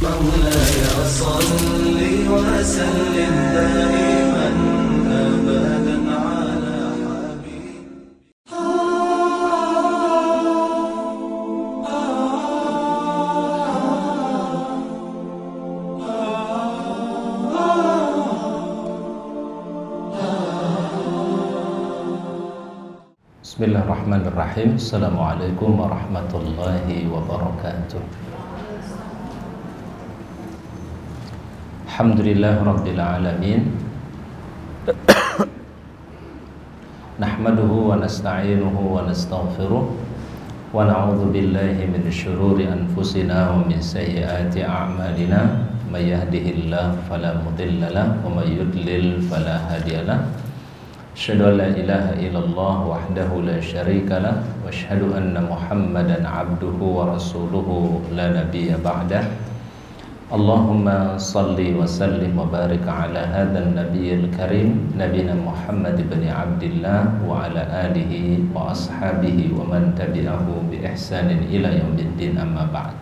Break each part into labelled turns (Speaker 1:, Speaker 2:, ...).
Speaker 1: مولاي صل وسلم دائما أبدا على حبيبك.
Speaker 2: Bismillahirrahmanirrahim. Assalamualaikum warahmatullahi wabarakatuh. Alhamdulillah Rabbil Alamin. Nahmaduhu wa nasta'inuhu wa nastaghfiruh wa na'udzu billahi min syururi anfusina wa min sayyiati a'malina. May yahdihillahu fala mudilla lahu wa may yudlil fala hadiya lahu. Asyhadu an la ilaha illallah wahdahu la syarika lah wa asyhadu anna Muhammadan abduhu wa rasuluhu la nabiyya ba'dah. Allahumma salli wa sallim wa barik ala hadzal nabiyil karim nabiyina Muhammad ibn Abdillah wa ala alihi wa ashabihi wa man tabi'ahu bi ihsanin ila yaumiddin, amma ba'd.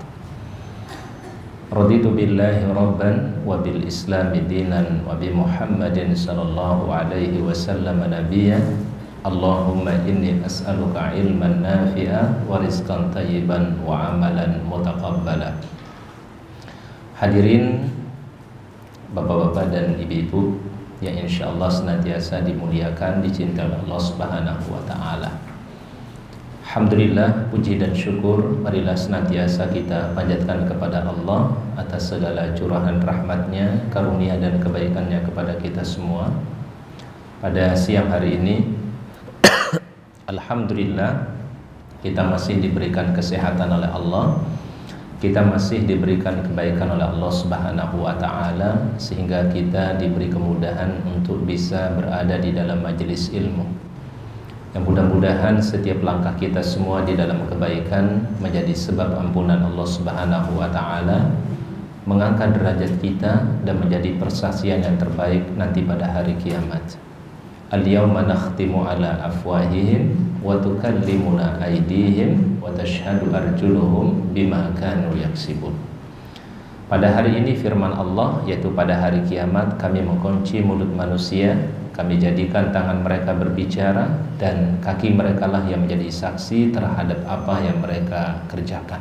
Speaker 2: Raditu billahi rabban wa bil islami dinan wa bi Muhammadin sallallahu alaihi wasallam nabiyyan. Allahumma inni as'aluka ilman nafi'a wa rizqan tayyiban wa amalan mutaqabbala. Hadirin bapak-bapak dan ibu-ibu yang insyaallah senantiasa dimuliakan, dicintai oleh Allah Subhanahu wa taala. Alhamdulillah, puji dan syukur marilah senantiasa kita panjatkan kepada Allah atas segala curahan rahmatnya, karunia dan kebaikannya kepada kita semua. Pada siang hari ini alhamdulillah kita masih diberikan kesehatan oleh Allah, kita masih diberikan kebaikan oleh Allah Subhanahu wa taala, sehingga kita diberi kemudahan untuk bisa berada di dalam majelis ilmu. Yang mudah-mudahan setiap langkah kita semua di dalam kebaikan menjadi sebab ampunan Allah Subhanahu wa taala, mengangkat derajat kita dan menjadi persaksian yang terbaik nanti pada hari kiamat. Al-yawma nakhtimu ala afwahihim wa tukallimuna aydihim wa tashhadu arjuluhum bima kanu yaksibun. Pada hari ini firman Allah, yaitu pada hari kiamat kami mengunci mulut manusia, kami jadikan tangan mereka berbicara dan kaki mereka lah yang menjadi saksi terhadap apa yang mereka kerjakan.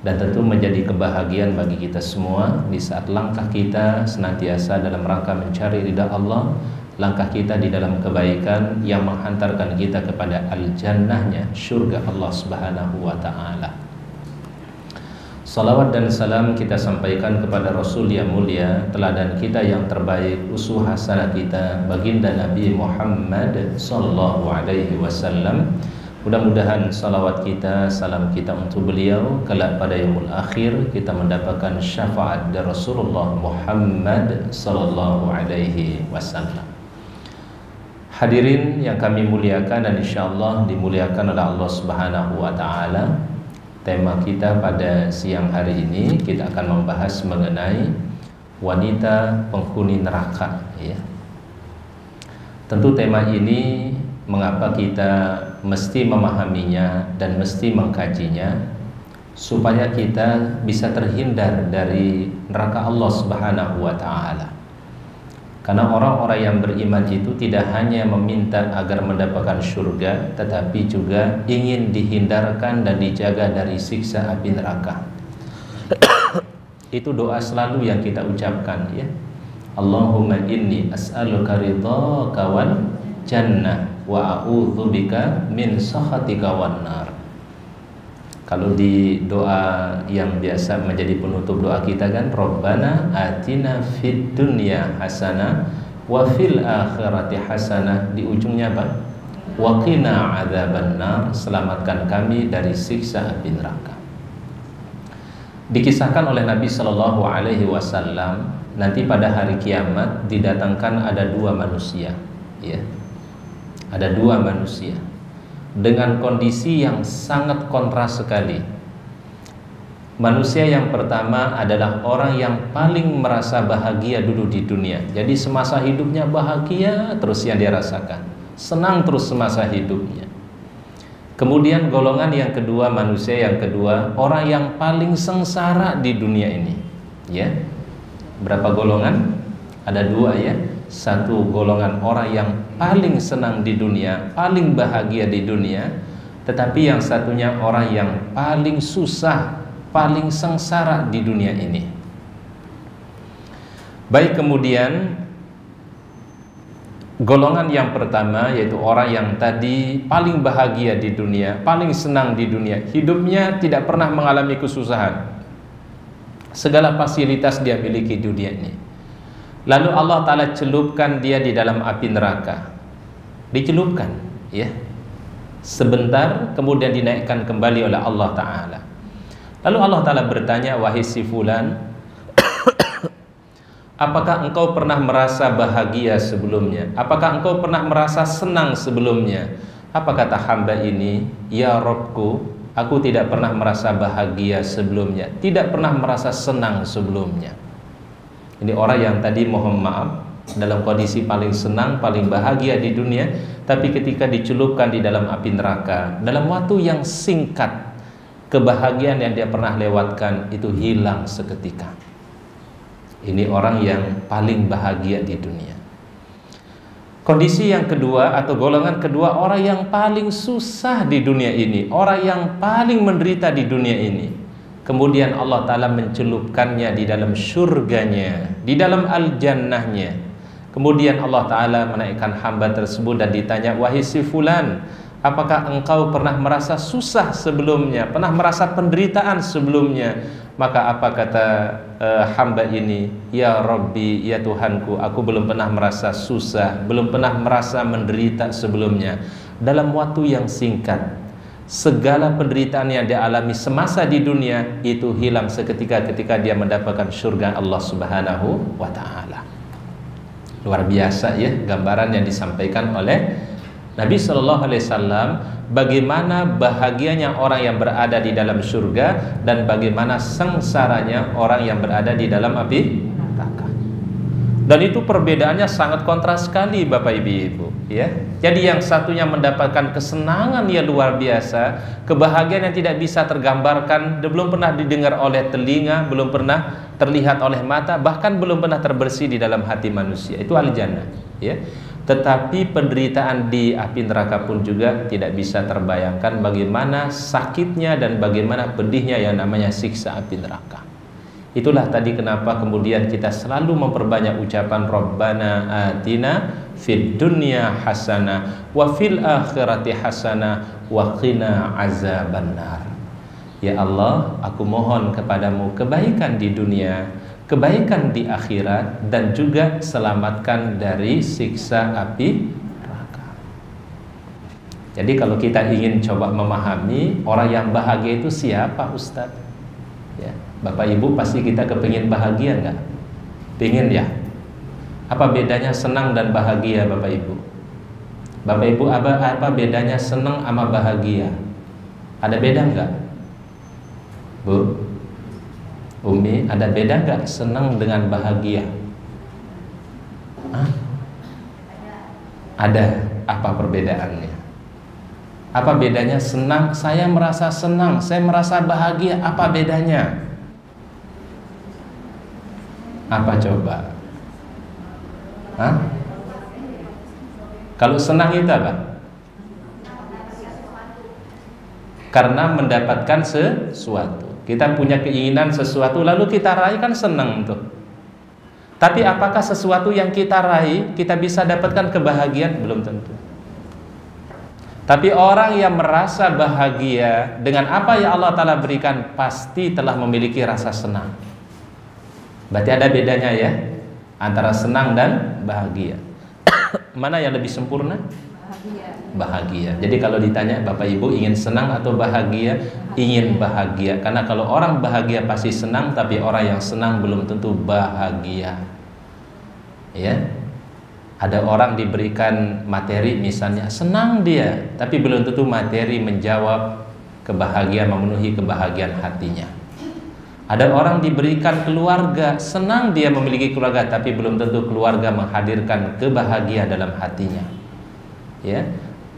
Speaker 2: Dan tentu menjadi kebahagiaan bagi kita semua di saat langkah kita senantiasa dalam rangka mencari ridha Allah, langkah kita di dalam kebaikan yang menghantarkan kita kepada al-jannahnya, surga Allah Subhanahu wa ta'ala. Salawat dan salam kita sampaikan kepada Rasul yang mulia, teladan kita yang terbaik, uswah hasanah kita, baginda Nabi Muhammad sallallahu alaihi wasallam. Mudah-mudahan salawat kita, salam kita untuk beliau kelak pada yaumul akhir kita mendapatkan syafaat dari Rasulullah Muhammad sallallahu alaihi wasallam. Hadirin yang kami muliakan dan insyaallah dimuliakan oleh Allah Subhanahu wa taala. Tema kita pada siang hari ini kita akan membahas mengenai wanita penghuni neraka, ya. Tentu tema ini mengapa kita mesti memahaminya dan mesti mengkajinya supaya kita bisa terhindar dari neraka Allah Subhanahu wa taala. Karena orang-orang yang beriman itu tidak hanya meminta agar mendapatkan surga, tetapi juga ingin dihindarkan dan dijaga dari siksa api neraka. Itu doa selalu yang kita ucapkan, ya. Allahumma inni as'aluka ridhaka wal jannah wa a'udzubika min sakhatika wan nar. Kalau di doa yang biasa menjadi penutup doa kita kan, Rabbana atina fid dunya hasanah wa fil akhirati hasanah, di ujungnya apa? Wa qina adzabannar, selamatkan kami dari siksa api neraka. Dikisahkan oleh Nabi sallallahu alaihi wasallam, nanti pada hari kiamat didatangkan ada dua manusia, ya. Ada dua manusia dengan kondisi yang sangat kontras sekali. Manusia yang pertama adalah orang yang paling merasa bahagia dulu di dunia. Jadi semasa hidupnya bahagia terus yang dia rasakan, senang terus semasa hidupnya. Kemudian golongan yang kedua, manusia yang kedua, orang yang paling sengsara di dunia ini, Ya. Berapa golongan? Ada dua ya. Satu golongan orang yang paling senang di dunia, paling bahagia di dunia, tetapi yang satunya orang yang paling susah, paling sengsara di dunia ini. Baik, kemudian golongan yang pertama yaitu orang yang tadi paling bahagia di dunia, paling senang di dunia, hidupnya tidak pernah mengalami kesusahan, segala fasilitas dia miliki di dunia ini. Lalu Allah Ta'ala celupkan dia di dalam api neraka. Dicelupkan ya, sebentar, kemudian dinaikkan kembali oleh Allah Ta'ala. Lalu Allah Ta'ala bertanya, wahai si fulan, apakah engkau pernah merasa bahagia sebelumnya? Apakah engkau pernah merasa senang sebelumnya? Apa kata hamba ini? Ya Rabbku, aku tidak pernah merasa bahagia sebelumnya, tidak pernah merasa senang sebelumnya. Ini orang yang tadi mohon maaf dalam kondisi paling senang, paling bahagia di dunia, tapi ketika dicelupkan di dalam api neraka, dalam waktu yang singkat, kebahagiaan yang dia pernah lewatkan itu hilang seketika. Ini orang yang paling bahagia di dunia. Kondisi yang kedua atau golongan kedua, orang yang paling susah di dunia ini, orang yang paling menderita di dunia ini. Kemudian Allah Ta'ala mencelupkannya di dalam surganya, di dalam al-jannahnya. Kemudian Allah Ta'ala menaikkan hamba tersebut dan ditanya, wahai si fulan, apakah engkau pernah merasa susah sebelumnya, pernah merasa penderitaan sebelumnya? Maka apa kata hamba ini? Ya Rabbi, ya Tuhanku, aku belum pernah merasa susah, belum pernah merasa menderita sebelumnya. Dalam waktu yang singkat, segala penderitaan yang dia alami semasa di dunia itu hilang seketika ketika dia mendapatkan surga Allah Subhanahu wa Ta'ala. Luar biasa ya gambaran yang disampaikan oleh Nabi Shallallahu Alaihi Wasallam, bagaimana bahagianya orang yang berada di dalam surga dan bagaimana sengsaranya orang yang berada di dalam api neraka. Dan itu perbedaannya sangat kontras sekali Bapak Ibu ya. Jadi yang satunya mendapatkan kesenangan yang luar biasa, kebahagiaan yang tidak bisa tergambarkan, belum pernah didengar oleh telinga, belum pernah terlihat oleh mata, bahkan belum pernah terbersih di dalam hati manusia. Itu al-jannah ya. Tetapi penderitaan di api neraka pun juga tidak bisa terbayangkan bagaimana sakitnya dan bagaimana pedihnya yang namanya siksa api neraka. Itulah tadi kenapa kemudian kita selalu memperbanyak ucapan Rabbana atina fid dunya hasanah wa fil akhirati hasanah wa qina azabannar. Ya Allah, aku mohon kepadamu kebaikan di dunia, kebaikan di akhirat, dan juga selamatkan dari siksa api neraka. Jadi kalau kita ingin coba memahami orang yang bahagia itu siapa Ustadz ya, Bapak Ibu pasti kita kepingin bahagia nggak? Pingin ya? Apa bedanya senang dan bahagia Bapak Ibu? Bapak Ibu apa bedanya senang sama bahagia? Ada beda nggak? Bu? Umi, ada beda nggak senang dengan bahagia? Hah? Ada. Apa perbedaannya? Apa bedanya senang? Saya merasa senang, saya merasa bahagia. Apa bedanya? Apa coba? Hah? Kalau senang itu apa? Karena mendapatkan sesuatu. Kita punya keinginan sesuatu lalu kita raih, kan senang tuh. Tapi apakah sesuatu yang kita raih kita bisa dapatkan kebahagiaan? Belum tentu. Tapi orang yang merasa bahagia dengan apa yang Allah Ta'ala berikan pasti telah memiliki rasa senang. Berarti ada bedanya ya antara senang dan bahagia. Mana yang lebih sempurna? Bahagia. Jadi kalau ditanya Bapak Ibu ingin senang atau bahagia? Ingin bahagia. Karena kalau orang bahagia pasti senang, tapi orang yang senang belum tentu bahagia. Ya. Ada orang diberikan materi misalnya senang dia, tapi belum tentu materi menjawab kebahagiaan, memenuhi kebahagiaan hatinya. Ada orang diberikan keluarga, senang dia memiliki keluarga, tapi belum tentu keluarga menghadirkan kebahagiaan dalam hatinya. Ya,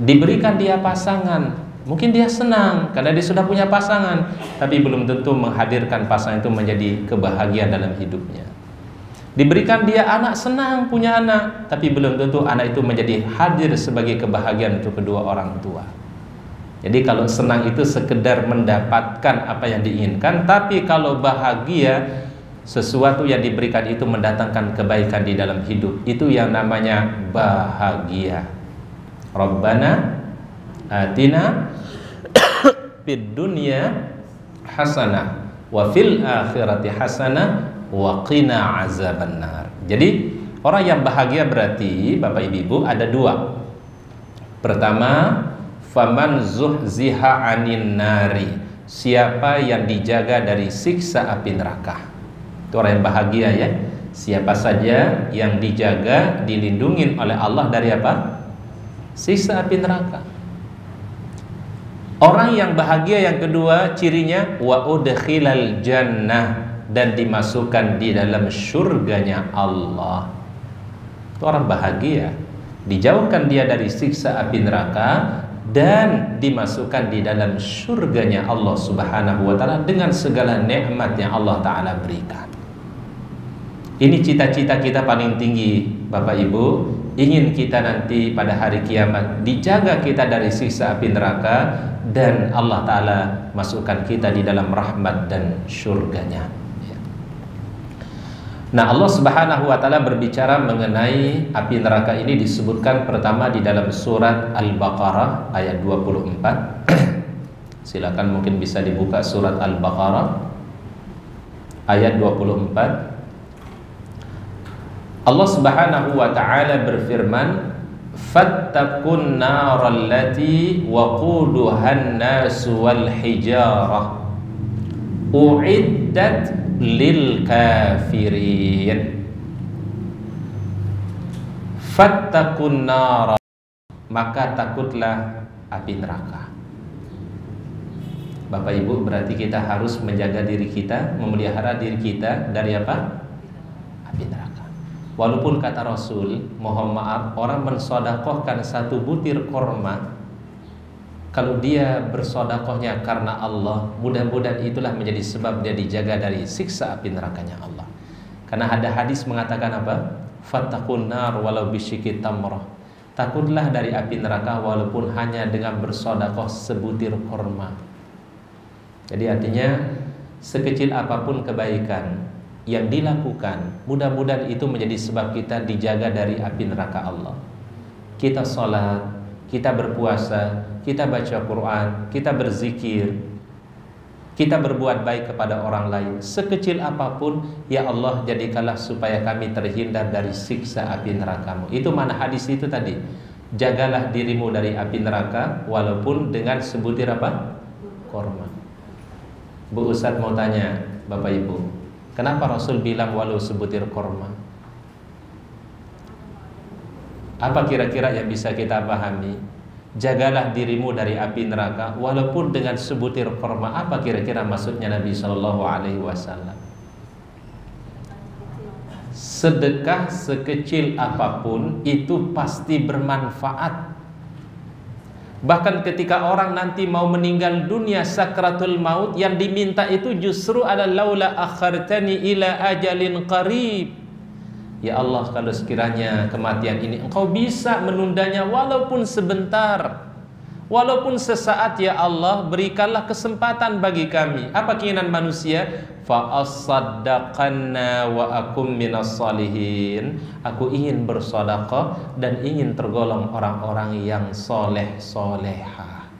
Speaker 2: diberikan dia pasangan, Mungkin dia senang karena dia sudah punya pasangan, tapi belum tentu menghadirkan pasangan itu menjadi kebahagiaan dalam hidupnya. Diberikan dia anak, senang punya anak, tapi belum tentu anak itu menjadi hadir sebagai kebahagiaan untuk kedua orang tua. Jadi kalau senang itu sekedar mendapatkan apa yang diinginkan, tapi kalau bahagia, sesuatu yang diberikan itu mendatangkan kebaikan di dalam hidup, itu yang namanya bahagia. Rabbana atina fid dunya hasanah wa fil akhirati hasanah wa qina azabannar. Jadi orang yang bahagia berarti Bapak Ibu ada dua. Pertama, faman zuhziha anin nari, siapa yang dijaga dari siksa api neraka. Itu orang yang bahagia ya. Siapa saja yang dijaga, dilindungi oleh Allah dari apa? Siksa api neraka. Orang yang bahagia yang kedua cirinya wa udkhilal jannah, dan dimasukkan di dalam surganya Allah. Itu orang bahagia, dijauhkan dia dari siksa api neraka dan dimasukkan di dalam surganya Allah Subhanahu wa ta'ala dengan segala nikmat yang Allah ta'ala berikan. Ini cita-cita kita paling tinggi Bapak Ibu. Ingin kita nanti pada hari kiamat dijaga kita dari siksa api neraka, dan Allah ta'ala masukkan kita di dalam rahmat dan surganya. Nah, Allah Subhanahu wa ta'ala berbicara mengenai api neraka ini disebutkan pertama di dalam surat Al-Baqarah ayat 24. Silakan mungkin bisa dibuka surat Al-Baqarah ayat 24. Allah Subhanahu wa ta'ala berfirman, fattaqun naral lati waquduhan nasu wal hijarah uiddat lil kafirin. Fattaqun nar, maka takutlah api neraka. Bapak Ibu, berarti kita harus menjaga diri kita, memelihara diri kita dari apa? Api neraka. Walaupun kata Rasul, mohon maaf, orang mensodakohkan satu butir korma, kalau dia bersodakohnya karena Allah, mudah-mudahan itulah menjadi sebab dia dijaga dari siksa api nerakanya Allah. Karena ada hadis mengatakan apa? Fattaqun nar walau bisyikki tamrah. Takutlah dari api neraka walaupun hanya dengan bersodakoh sebutir korma. Jadi artinya sekecil apapun kebaikan yang dilakukan, mudah-mudahan itu menjadi sebab kita dijaga dari api neraka Allah. Kita sholat, kita berpuasa, kita baca Quran, kita berzikir, kita berbuat baik kepada orang lain, sekecil apapun, ya Allah jadikanlah supaya kami terhindar dari siksa api nerakamu. Itu mana hadis itu tadi? Jagalah dirimu dari api neraka walaupun dengan sebutir apa? Korma. Bu Ustadz mau tanya Bapak Ibu, kenapa Rasul bilang walau sebutir korma? Apa kira-kira yang bisa kita pahami? Jagalah dirimu dari api neraka walaupun dengan sebutir korma. Apa kira-kira maksudnya Nabi Shallallahu Alaihi Wasallam? Sedekah sekecil apapun itu pasti bermanfaat. Bahkan ketika orang nanti mau meninggal dunia sakratul maut, yang diminta itu justru adalah laula akhartani ila ajalin qarib. Ya Allah, kalau sekiranya kematian ini Engkau bisa menundanya walaupun sebentar, walaupun sesaat, ya Allah, berikanlah kesempatan bagi kami. Apa keinginan manusia? Fa asaddaqanna wa akum minas salihin. Aku ingin bersedekah dan ingin tergolong orang-orang yang soleh soleha.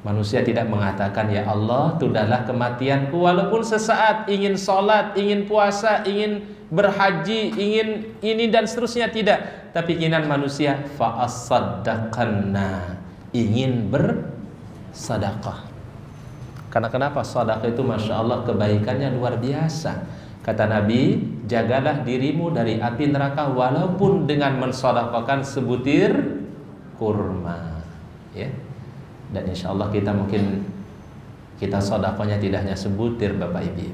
Speaker 2: Manusia tidak mengatakan, ya Allah, sudahlah kematianku walaupun sesaat, ingin sholat, ingin puasa, ingin berhaji, ingin ini dan seterusnya. Tidak. Tapi keinginan manusia fa asaddaqanna, ingin bersedekah. Karena kenapa? Sedekah itu Masya Allah kebaikannya luar biasa. Kata Nabi, jagalah dirimu dari api neraka walaupun dengan mensedekahkan sebutir kurma, ya. Dan insya Allah kita mungkin sedekahnya tidak hanya sebutir Bapak Ibu,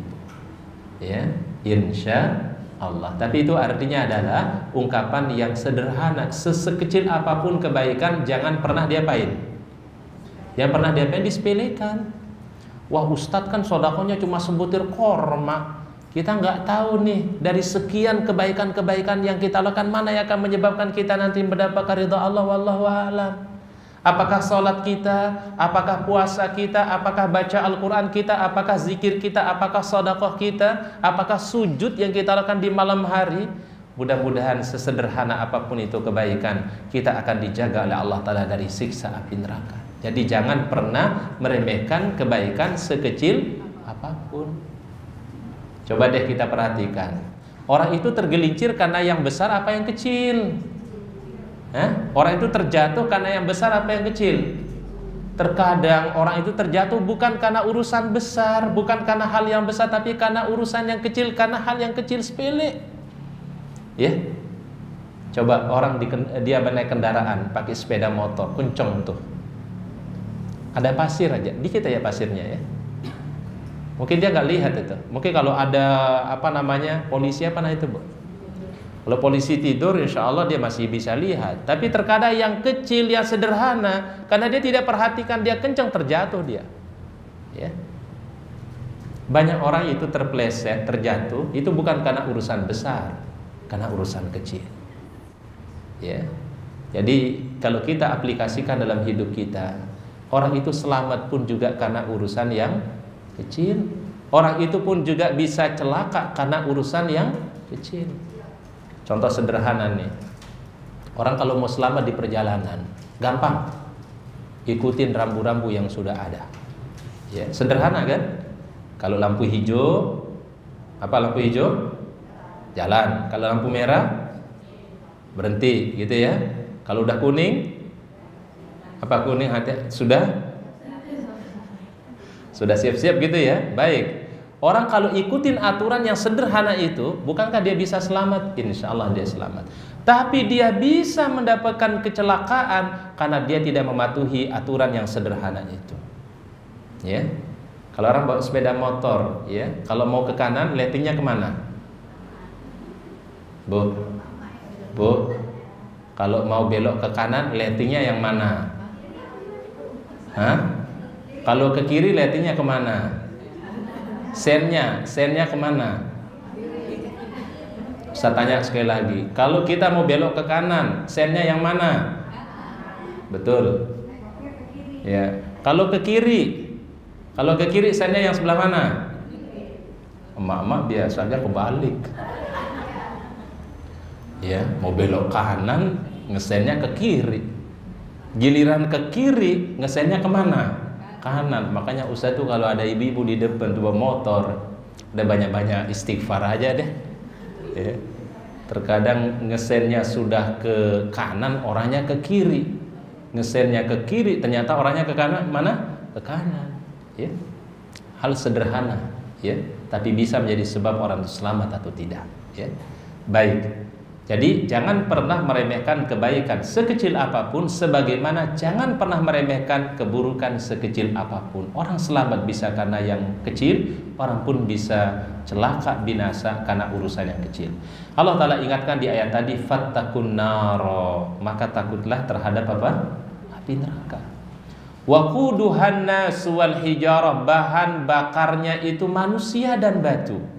Speaker 2: ya, insya Allah. Tapi itu artinya adalah ungkapan yang sederhana. Sesekecil apapun kebaikan jangan pernah diapain? Yang pernah diapain disepelekan. Wah, ustadz kan sodakohnya cuma sebutir korma. Kita nggak tahu nih dari sekian kebaikan-kebaikan yang kita lakukan mana yang akan menyebabkan kita nanti mendapatkan ridha Allah, wallahu a'lam. Apakah sholat kita, apakah puasa kita, apakah baca Al-Quran kita, apakah zikir kita, apakah sedekah kita, apakah sujud yang kita lakukan di malam hari. Mudah-mudahan sesederhana apapun itu kebaikan, kita akan dijaga oleh Allah Ta'ala dari siksa api neraka. Jadi jangan pernah meremehkan kebaikan sekecil apapun. Coba deh kita perhatikan, orang itu tergelincir karena yang besar apa yang kecil? Orang itu terjatuh karena yang besar apa yang kecil? Terkadang orang itu terjatuh bukan karena urusan besar, bukan karena hal yang besar, tapi karena urusan yang kecil, karena hal yang kecil sepele. Ya, coba orang dia naik kendaraan pakai sepeda motor, kenceng tuh. Ada pasir aja, dikit aja pasirnya ya. Mungkin dia nggak lihat itu. Mungkin kalau ada polisi itu, Bu. Kalau polisi tidur, insya Allah dia masih bisa lihat. Tapi terkadang yang kecil, yang sederhana, karena dia tidak perhatikan, dia kencang terjatuh dia. Ya. Banyak orang itu terpleset, terjatuh, itu bukan karena urusan besar, karena urusan kecil. Ya. Jadi kalau kita aplikasikan dalam hidup kita, orang itu selamat pun juga karena urusan yang kecil. Orang itu pun juga bisa celaka karena urusan yang kecil. Contoh sederhana nih, orang kalau mau selamat di perjalanan, gampang, ikutin rambu-rambu yang sudah ada. Ya, sederhana kan? Kalau lampu hijau, apa lampu hijau? Jalan. Kalau lampu merah, berhenti, gitu ya. Kalau udah kuning, apa kuning hati sudah siap-siap gitu ya. Baik. Orang kalau ikutin aturan yang sederhana itu, bukankah dia bisa selamat? Insya Allah dia selamat. Tapi dia bisa mendapatkan kecelakaan karena dia tidak mematuhi aturan yang sederhana itu. Ya, kalau orang bawa sepeda motor, ya, kalau mau ke kanan, lightingnya kemana? Bu, kalau mau belok ke kanan, lightingnya yang mana? Kalau ke kiri, lightingnya kemana? Sennya kemana? Saya tanya sekali lagi, kalau kita mau belok ke kanan, sennya yang mana? Betul. Ya. Kalau ke kiri sennya yang sebelah mana? Emak-emak biasanya kebalik. Ya, mau belok kanan, ngesennya ke kiri. Giliran ke kiri, ngesennya kemana? Kanan. Makanya Ustaz tuh kalau ada ibu-ibu di depan tuh bawa motor, udah banyak-banyak istighfar aja deh. Ya. Terkadang ngesennya sudah ke kanan, orangnya ke kiri. Ngesennya ke kiri, ternyata orangnya ke kanan. Mana? Ke kanan. Ya. Hal sederhana, ya, tapi bisa menjadi sebab orang itu selamat atau tidak. Ya. Baik. Jadi jangan pernah meremehkan kebaikan sekecil apapun, sebagaimana jangan pernah meremehkan keburukan sekecil apapun. Orang selamat bisa karena yang kecil, orang pun bisa celaka binasa karena urusan yang kecil. Allah Ta'ala ingatkan di ayat tadi, fattakun naro, maka takutlah terhadap apa? Api neraka. Waquduhan nas wal hijarah, bahan bakarnya itu manusia dan batu.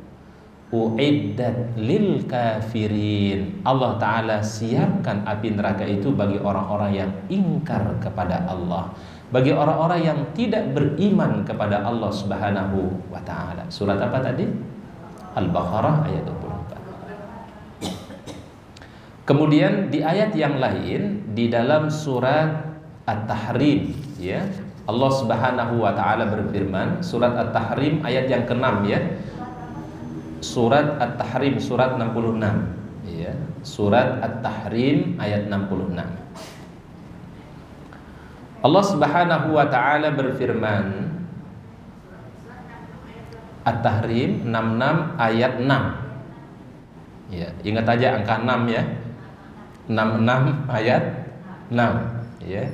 Speaker 2: Uiddat lil kafirin, Allah Ta'ala siapkan api neraka itu bagi orang-orang yang ingkar kepada Allah, bagi orang-orang yang tidak beriman kepada Allah Subhanahu wa Ta'ala. Surat apa tadi? Al-Baqarah ayat 24. Kemudian di ayat yang lain di dalam surat At-Tahrim, ya, Allah Subhanahu wa Ta'ala berfirman, surat At-Tahrim ayat yang ke-6, ya. Surat At-Tahrim surat 66, ya. Surat At-Tahrim ayat 66. Allah Subhanahu wa Ta'ala berfirman, At-Tahrim 66 ayat 6. Ya, ingat aja angka 6 ya. 66 ayat 6, ya.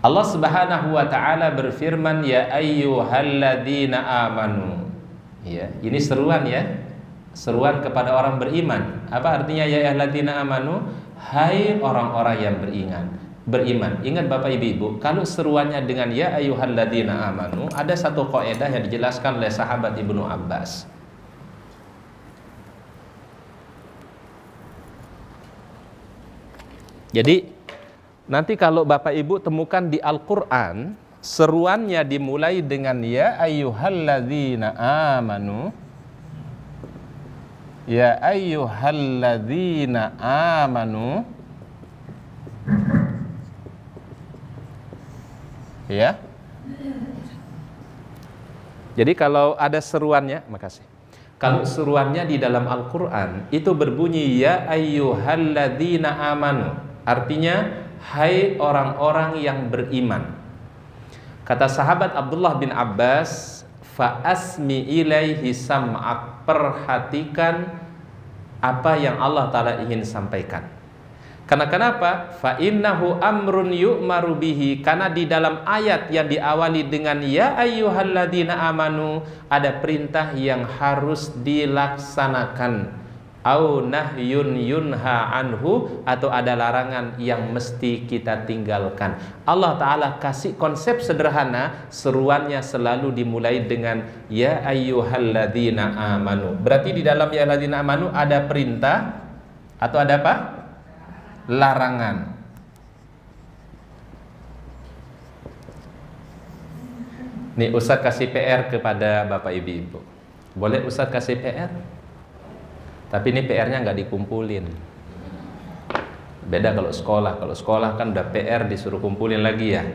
Speaker 2: Allah Subhanahu wa Ta'ala berfirman, ya ayyuhalladzina amanu. Ya, ini seruan, ya. Seruan kepada orang beriman. Apa artinya ya ayyuhalladzina amanu? Hai orang-orang yang beriman. beriman. Ingat Bapak Ibu, kalau seruannya dengan ya ayyuhalladzina amanu, ada satu kaidah yang dijelaskan oleh sahabat Ibnu Abbas. Jadi nanti kalau Bapak Ibu temukan di Al-Qur'an, seruannya dimulai dengan ya ayyuhalladzina amanu. Ya ayyuhalladzina amanu. Ya. Jadi kalau ada seruannya, makasih. Kalau seruannya di dalam Al-Qur'an itu berbunyi ya ayyuhalladzina amanu. Artinya hai orang-orang yang beriman. Kata sahabat Abdullah bin Abbas, fa asmi ilaihi sam'ak, perhatikan apa yang Allah Ta'ala ingin sampaikan. Karena kenapa? Fa innahu amrun yu'maru bihi, karena di dalam ayat yang diawali dengan ya ayyuhalladzina amanu ada perintah yang harus dilaksanakan. Au nahyun yunha anhu, atau ada larangan yang mesti kita tinggalkan. Allah Ta'ala kasih konsep sederhana, seruannya selalu dimulai dengan ya ayyuhalladzina amanu. Berarti di dalam ya ayyuhalladzina amanu ada perintah atau ada apa? Larangan. Nih Ustadz kasih PR kepada Bapak Ibu. Boleh Ustadz kasih PR? Tapi ini PR-nya nggak dikumpulin. Beda kalau sekolah. Kalau sekolah kan udah PR disuruh kumpulin lagi ya.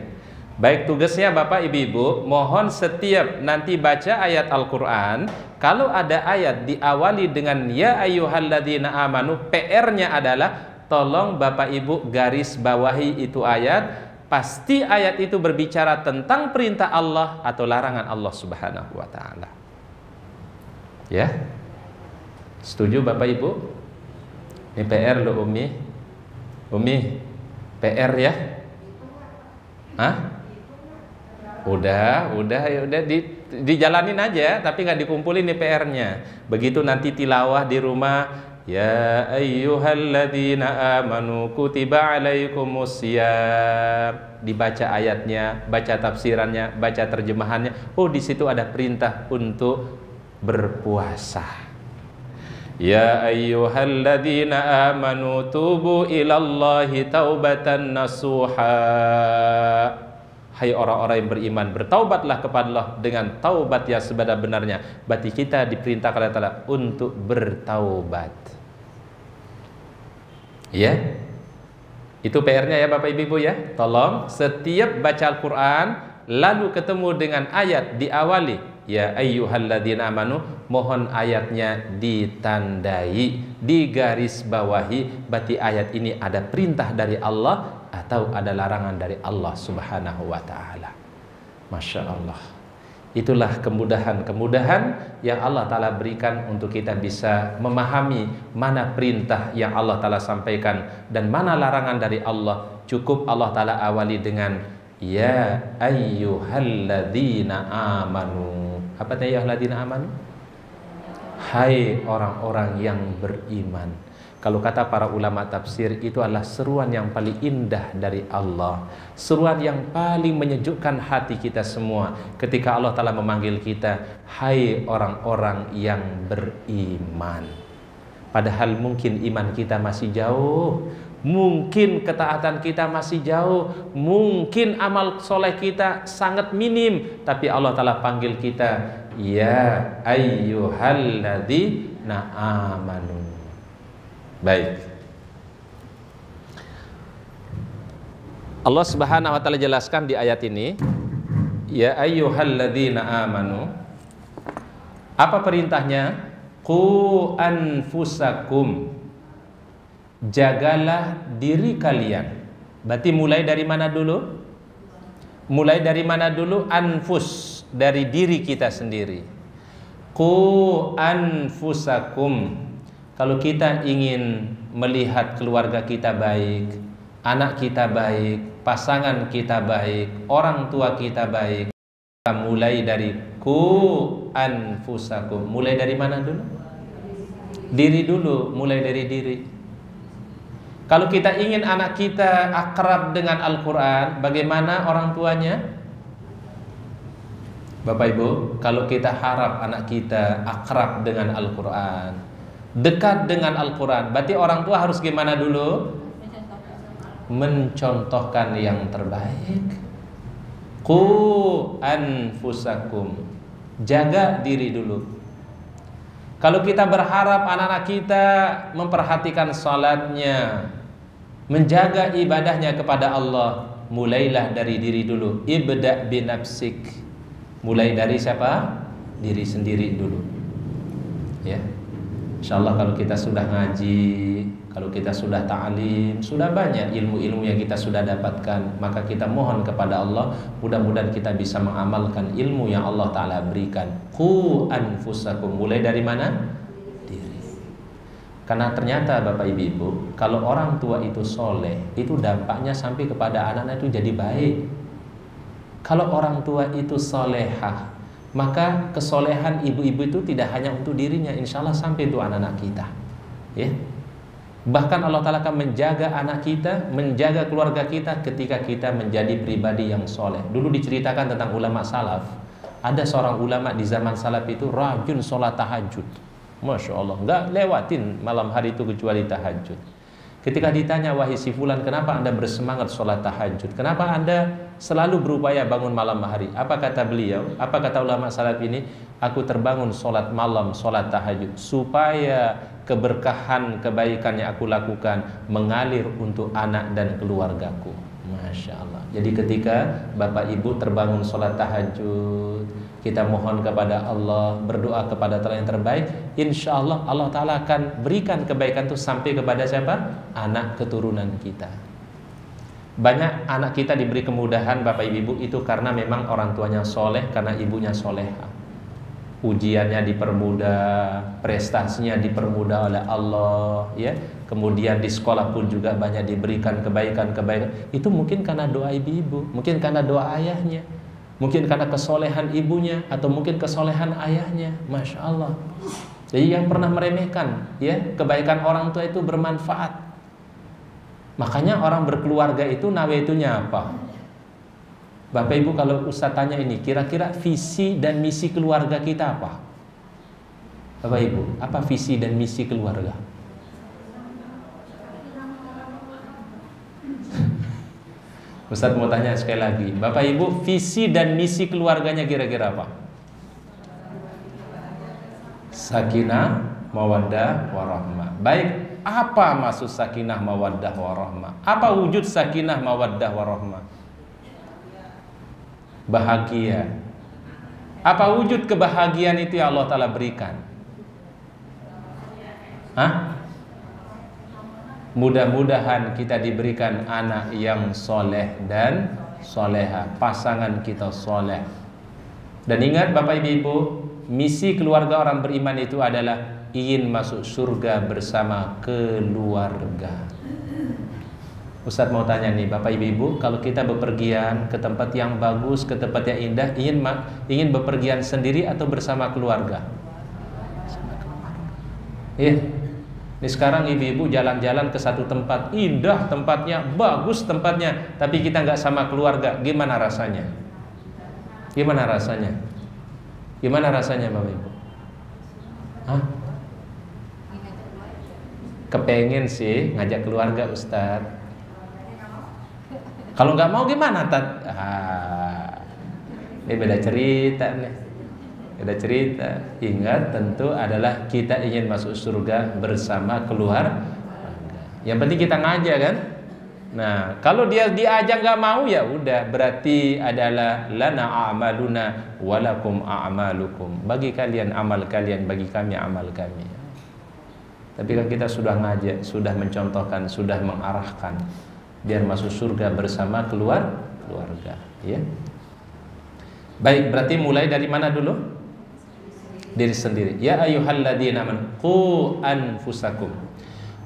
Speaker 2: Baik, tugasnya Bapak Ibu, mohon setiap nanti baca ayat Al-Quran, kalau ada ayat diawali dengan ya ayyuhalladzina amanu, PR-nya adalah tolong Bapak Ibu garis bawahi itu ayat. Pasti ayat itu berbicara tentang perintah Allah atau larangan Allah Subhanahu wa Ta'ala. Ya. Setuju Bapak Ibu? Ini PR loh Umi. Umi, PR ya? Hah? Udah dijalanin aja, tapi nggak dikumpulin nih PR-nya. Begitu nanti tilawah di rumah, ya ayyuhalladzina amanu kutiba alaikumusiyam. Dibaca ayatnya, baca tafsirannya, baca terjemahannya. Oh, di situ ada perintah untuk berpuasa. Ya ayyuhalladzina amanu tubu ilallahi taubatan nasuha. Hai orang-orang yang beriman, bertaubatlah kepada Allah dengan taubat yang sebenar-benarnya. Berarti kita diperintahkan oleh Allah untuk bertaubat. Ya. Itu PR-nya ya Bapak Ibu ya. Tolong setiap baca Al-Qur'an lalu ketemu dengan ayat diawali ya ayyuhalladzina amanu, mohon ayatnya ditandai, digaris bawahi, berarti ayat ini ada perintah dari Allah atau ada larangan dari Allah Subhanahu wa Ta'ala. Masya Allah. Itulah kemudahan-kemudahan yang Allah Ta'ala berikan untuk kita bisa memahami mana perintah yang Allah Ta'ala sampaikan dan mana larangan dari Allah. Cukup Allah Ta'ala awali dengan ya ayyuhalladzina amanu. Apa tadi ya ayyuhalladzina amanu? Hai orang-orang yang beriman. Kalau kata para ulama tafsir, itu adalah seruan yang paling indah dari Allah, seruan yang paling menyejukkan hati kita semua ketika Allah Ta'ala memanggil kita, hai orang-orang yang beriman. Padahal mungkin iman kita masih jauh, mungkin ketaatan kita masih jauh, mungkin amal soleh kita sangat minim, tapi Allah Ta'ala panggil kita ya ayyuhalladzina amanu. Baik. Allah Subhanahu wa Ta'ala jelaskan di ayat ini, ya ayyuhalladzina amanu. Apa perintahnya? Qu anfusakum. Jagalah diri kalian. Berarti mulai dari mana dulu? Mulai dari mana dulu? Anfus, dari diri kita sendiri. Qu anfusakum. Kalau kita ingin melihat keluarga kita baik, anak kita baik, pasangan kita baik, orang tua kita baik, kita mulai dari ku anfusakum. Mulai dari mana dulu? Diri dulu, mulai dari diri. Kalau kita ingin anak kita akrab dengan Al-Quran, bagaimana orang tuanya? Bapak Ibu, kalau kita harap anak kita akrab dengan Al-Quran, dekat dengan Al-Quran, berarti orang tua harus gimana dulu? Mencontohkan yang terbaik. Qu anfusakum, jaga diri dulu. Kalau kita berharap anak-anak kita memperhatikan salatnya, menjaga ibadahnya kepada Allah, mulailah dari diri dulu. Ibda' binafsik, mulai dari siapa? Diri sendiri dulu. Ya, insyaallah kalau kita sudah ngaji, kalau kita sudah ta'lim, sudah banyak ilmu-ilmu yang kita sudah dapatkan, maka kita mohon kepada Allah, mudah-mudahan kita bisa mengamalkan ilmu yang Allah Ta'ala berikan. Qu anfusakum, mulai dari mana? Diri. Karena ternyata Bapak Ibu, kalau orang tua itu soleh, itu dampaknya sampai kepada anak-anak itu jadi baik. Kalau orang tua itu solehah, maka kesolehan ibu-ibu itu tidak hanya untuk dirinya, insya Allah sampai untuk anak-anak kita. Ya. Bahkan Allah Ta'ala akan menjaga anak kita, menjaga keluarga kita ketika kita menjadi pribadi yang soleh. Dulu diceritakan tentang ulama salaf. Ada seorang ulama di zaman salaf itu rajin sholat tahajud. Masya Allah, nggak lewatin malam hari itu kecuali tahajud. Ketika ditanya, wahai si fulan, kenapa anda bersemangat sholat tahajud? Kenapa anda selalu berupaya bangun malam hari? Apa kata beliau? Apa kata ulama salaf ini? Aku terbangun sholat malam, sholat tahajud, supaya keberkahan, kebaikan yang aku lakukan mengalir untuk anak dan keluargaku. Masya Allah. Jadi ketika Bapak Ibu terbangun sholat tahajud, kita mohon kepada Allah, berdoa kepada Allah yang terbaik, insya Allah Allah Ta'ala akan berikan kebaikan itu sampai kepada siapa? Anak keturunan kita. Banyak anak kita diberi kemudahan Bapak Ibu itu karena memang orang tuanya soleh, karena ibunya soleha. Ujiannya dipermudah, prestasinya dipermudah oleh Allah, ya. Kemudian di sekolah pun juga banyak diberikan kebaikan-kebaikan. Itu mungkin karena doa ibu-ibu, mungkin karena doa ayahnya, mungkin karena kesolehan ibunya, atau mungkin kesolehan ayahnya. Masya Allah. Jadi yang pernah meremehkan, ya, kebaikan orang tua itu bermanfaat. Makanya orang berkeluarga itu nawaitunya apa? Bapak Ibu, kalau Ustaz tanya ini, kira-kira visi dan misi keluarga kita apa? Bapak Ibu, apa visi dan misi keluarga? Ustaz mau tanya sekali lagi, Bapak Ibu, visi dan misi keluarganya kira-kira apa? Sakinah, mawaddah, warahmah. Baik, apa maksud sakinah, mawaddah, warahmah? Apa wujud sakinah, mawaddah, warahmah? Bahagia. Apa wujud kebahagiaan itu yang Allah Ta'ala berikan? Hah? Mudah-mudahan kita diberikan anak yang soleh dan soleha, pasangan kita soleh. Dan ingat Bapak Ibu, misi keluarga orang beriman itu adalah ingin masuk surga bersama keluarga. Ustadz mau tanya nih Bapak Ibu, kalau kita bepergian ke tempat yang bagus, ke tempat yang indah, ingin bepergian sendiri atau bersama keluarga? Iya. Ini sekarang ibu-ibu jalan-jalan ke satu tempat, indah tempatnya, bagus tempatnya, tapi kita nggak sama keluarga, gimana rasanya? Gimana rasanya? Gimana rasanya Bapak Ibu? Hah? Kepengen sih ngajak keluarga Ustadz. Kalau nggak mau gimana Tat? Ini beda cerita nih. Beda cerita. Ingat, tentu adalah kita ingin masuk surga bersama keluarga. Yang penting kita ngajak kan. Nah, kalau dia diajak nggak mau, ya udah, berarti adalah lana a'maluna walakum a'malukum. Bagi kalian amal kalian, bagi kami amal kami. Tapi kan kita sudah ngajak, sudah mencontohkan, sudah mengarahkan biar masuk surga bersama keluarga, ya. Baik, berarti mulai dari mana dulu? Diri sendiri. Ya ayyuhalladzina amanu qu anfusakum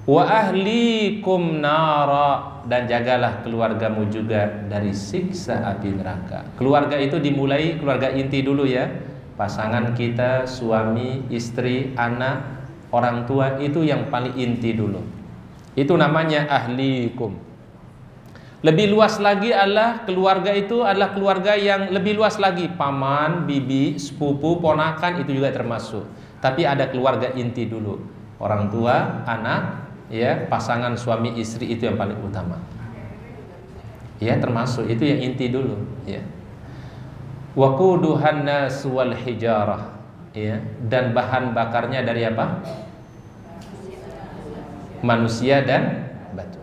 Speaker 2: wa ahlikum nara, dan jagalah keluargamu juga dari siksa api neraka. Keluarga itu dimulai keluarga inti dulu ya. Pasangan kita, suami, istri, anak, orang tua, itu yang paling inti dulu. Itu namanya ahlikum. Lebih luas lagi adalah keluarga itu adalah keluarga yang lebih luas lagi, paman, bibi, sepupu, ponakan itu juga termasuk. Tapi ada keluarga inti dulu, orang tua, anak, ya, pasangan suami istri itu yang paling utama. Ya, termasuk itu yang inti dulu, ya. Waquduhan nas wal hijarah, ya, dan bahan bakarnya dari apa? Manusia dan batu.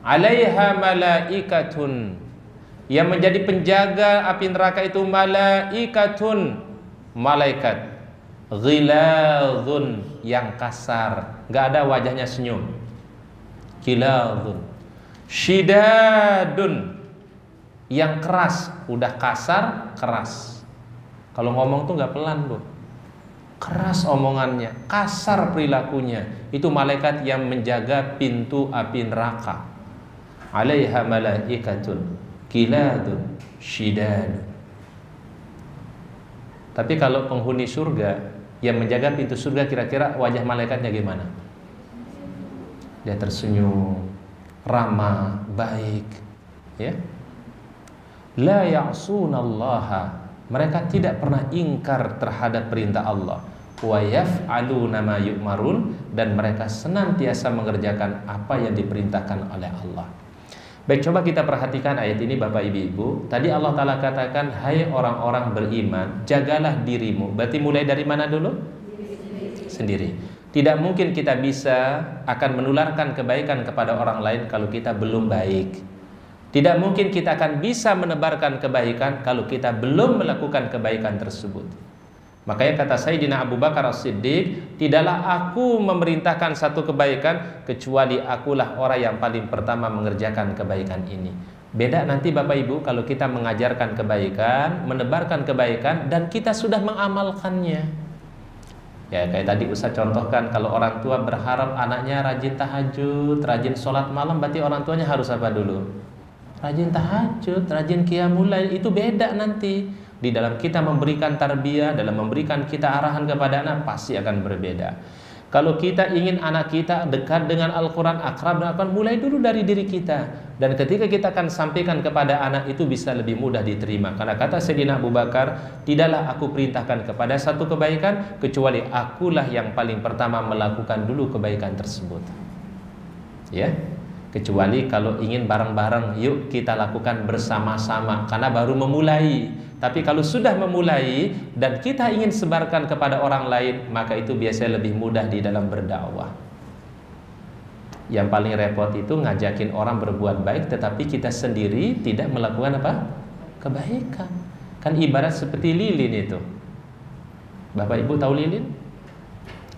Speaker 2: Alaiha malaikatun, yang menjadi penjaga api neraka itu malaikatun, malaikat. Ghiladun, yang kasar, nggak ada wajahnya senyum. Ghiladun. Shidadun, yang keras, udah kasar, keras. Kalau ngomong tuh nggak pelan, Bu. Keras omongannya, kasar perilakunya. Itu malaikat yang menjaga pintu api neraka. Alaiha malaikatun Ghiladun Shidadun. Tapi kalau penghuni surga yang menjaga pintu surga, kira-kira wajah malaikatnya gimana? Dia tersenyum, ramah, baik, ya. La ya'sunallaha, mereka tidak pernah ingkar terhadap perintah Allah. Wa yaf'aluna ma yu'marun, dan mereka senantiasa mengerjakan apa yang diperintahkan oleh Allah. Baik, coba kita perhatikan ayat ini Bapak Ibu. Tadi Allah Ta'ala katakan, hai orang-orang beriman, jagalah dirimu. Berarti mulai dari mana dulu? Sendiri. Tidak mungkin kita bisa akan menularkan kebaikan kepada orang lain kalau kita belum baik. Tidak mungkin kita akan bisa menebarkan kebaikan kalau kita belum melakukan kebaikan tersebut. Makanya kata Sayyidina Abu Bakar As-Siddiq, tidaklah aku memerintahkan satu kebaikan kecuali akulah orang yang paling pertama mengerjakan kebaikan ini. Beda nanti Bapak Ibu kalau kita mengajarkan kebaikan, menebarkan kebaikan, dan kita sudah mengamalkannya. Ya, kayak tadi Ustaz contohkan, kalau orang tua berharap anaknya rajin tahajud, rajin sholat malam, berarti orang tuanya harus apa dulu? Rajin tahajud, rajin qiyamul lail. Itu beda nanti. Di dalam kita memberikan tarbiyah, dalam memberikan kita arahan kepada anak, pasti akan berbeda. Kalau kita ingin anak kita dekat dengan Al-Quran, akrab dengan Al-Quran, mulai dulu dari diri kita. Dan ketika kita akan sampaikan kepada anak, itu bisa lebih mudah diterima. Karena kata Sayyidina Abu Bakar, tidaklah aku perintahkan kepada satu kebaikan kecuali akulah yang paling pertama melakukan dulu kebaikan tersebut. Ya, kecuali kalau ingin bareng-bareng, yuk kita lakukan bersama-sama, karena baru memulai. Tapi kalau sudah memulai dan kita ingin sebarkan kepada orang lain, maka itu biasanya lebih mudah di dalam berdakwah. Yang paling repot itu ngajakin orang berbuat baik, tetapi kita sendiri tidak melakukan apa? Kebaikan. Kan ibarat seperti lilin itu. Bapak Ibu tahu lilin?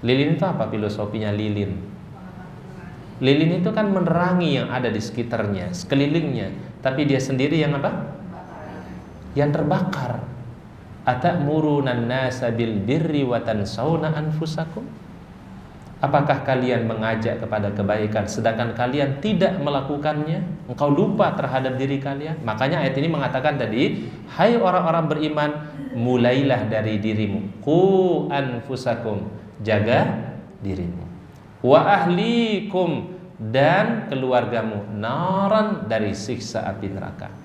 Speaker 2: Lilin itu apa filosofinya lilin? Lilin itu kan menerangi yang ada di sekitarnya, sekelilingnya. Tapi dia sendiri yang apa? Yang terbakar. Atamuruna nasa bil birri wa tansawna anfusakum? Apakah kalian mengajak kepada kebaikan sedangkan kalian tidak melakukannya? Engkau lupa terhadap diri kalian. Makanya ayat ini mengatakan tadi, hai orang-orang beriman, mulailah dari dirimu. Qu anfusakum, jaga dirimu. Wa ahlikum, dan keluargamu, naran, dari siksa api neraka.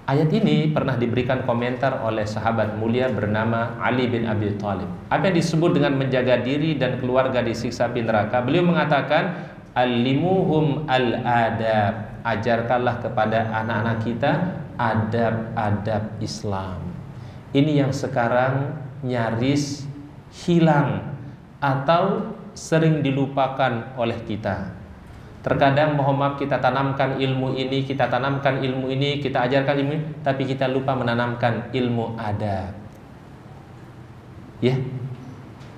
Speaker 2: Ayat ini pernah diberikan komentar oleh sahabat mulia bernama Ali bin Abi Thalib. Apa yang disebut dengan menjaga diri dan keluarga di siksa api neraka? Beliau mengatakan, alimuhum al-adab, ajarkanlah kepada anak-anak kita adab-adab Islam. Ini yang sekarang nyaris hilang atau sering dilupakan oleh kita. Terkadang mohon maaf kita tanamkan ilmu ini, kita tanamkan ilmu ini, kita ajarkan ilmu ini, tapi kita lupa menanamkan ilmu adab. Ya,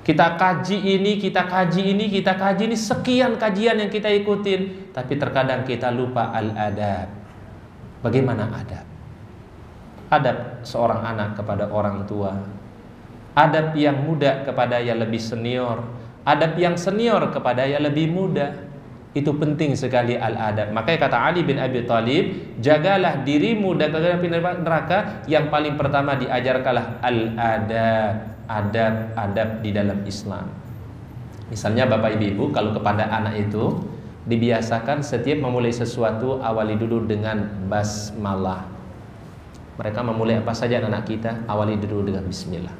Speaker 2: kita kaji ini, kita kaji ini, kita kaji ini, sekian kajian yang kita ikutin, tapi terkadang kita lupa al-adab. Bagaimana adab? Adab seorang anak kepada orang tua, adab yang muda kepada yang lebih senior, adab yang senior kepada yang lebih muda. Itu penting sekali al-adab. Makanya kata Ali bin Abi Thalib, jagalah dirimu dari neraka, yang paling pertama diajarkanlah al-adab, adab-adab di dalam Islam. Misalnya Bapak Ibu, kalau kepada anak itu dibiasakan setiap memulai sesuatu awali dulu dengan basmalah. Mereka memulai apa saja anak kita, awali dulu dengan bismillah.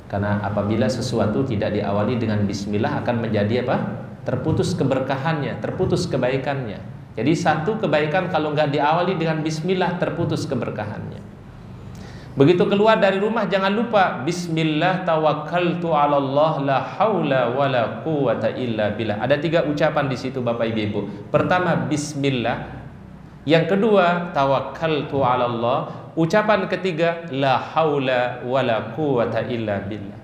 Speaker 2: Karena apabila sesuatu tidak diawali dengan bismillah akan menjadi apa? Terputus keberkahannya, terputus kebaikannya. Jadi satu kebaikan kalau nggak diawali dengan bismillah terputus keberkahannya. Begitu keluar dari rumah jangan lupa bismillah tawakkaltu 'ala Allah la haula wala quwata illa billah. Ada 3 ucapan di situ Bapak Ibu. Pertama bismillah. Yang kedua tawakkaltu 'ala Allah. Ucapan ketiga la haula wala quwata illa billah.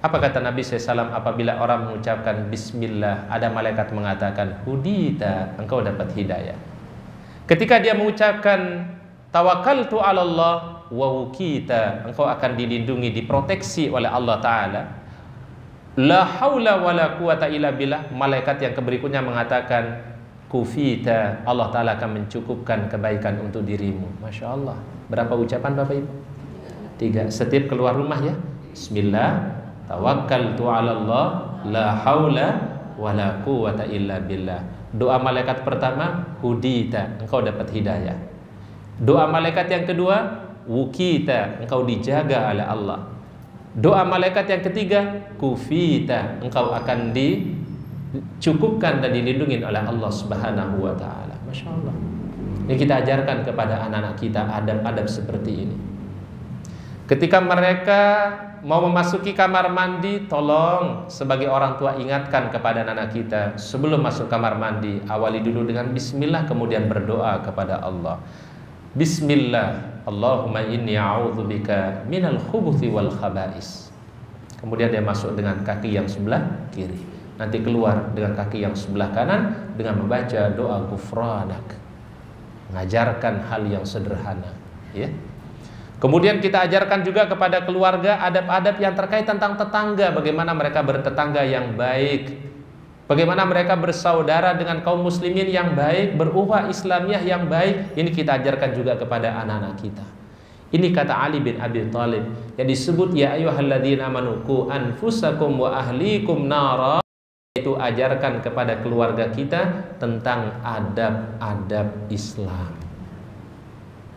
Speaker 2: Apa kata Nabi SAW apabila orang mengucapkan bismillah, ada malaikat mengatakan hudita, engkau dapat hidayah. Ketika dia mengucapkan tawakkaltu 'ala Allah wa wukita, engkau akan dilindungi, diproteksi oleh Allah Ta'ala. La haula wala quwata illa billah, malaikat yang berikutnya mengatakan kufita, Allah Ta'ala akan mencukupkan kebaikan untuk dirimu. Masya Allah. Berapa ucapan Bapak Ibu? 3. Setiap keluar rumah ya, bismillah tawakkaltu 'ala Allah la haula wala quwata illa billah. Doa malaikat pertama hudita, engkau dapat hidayah. Doa malaikat yang kedua wukita, engkau dijaga oleh Allah. Doa malaikat yang ketiga kufita, engkau akan dicukupkan dan dilindungi oleh Allah Subhanahu wa taala. Masya Allah. Ini kita ajarkan kepada anak-anak kita adab-adab seperti ini. Ketika mereka mau memasuki kamar mandi, tolong sebagai orang tua ingatkan kepada anak kita sebelum masuk kamar mandi, awali dulu dengan bismillah, kemudian berdoa kepada Allah. Bismillah, Allahumma inni a'udzubika minal khubuthi wal khaba'is. Kemudian dia masuk dengan kaki yang sebelah kiri. Nanti keluar dengan kaki yang sebelah kanan dengan membaca doa ghufranak. Mengajarkan hal yang sederhana, ya. Kemudian kita ajarkan juga kepada keluarga adab-adab yang terkait tentang tetangga, bagaimana mereka bertetangga yang baik, bagaimana mereka bersaudara dengan kaum muslimin yang baik, berukhuwah Islamiyah yang baik. Ini kita ajarkan juga kepada anak-anak kita. Ini kata Ali bin Abi Thalib yang disebut ya ayyuhalladzina amanu qu anfusakum wa ahlikum nara. Itu ajarkan kepada keluarga kita tentang adab-adab Islam.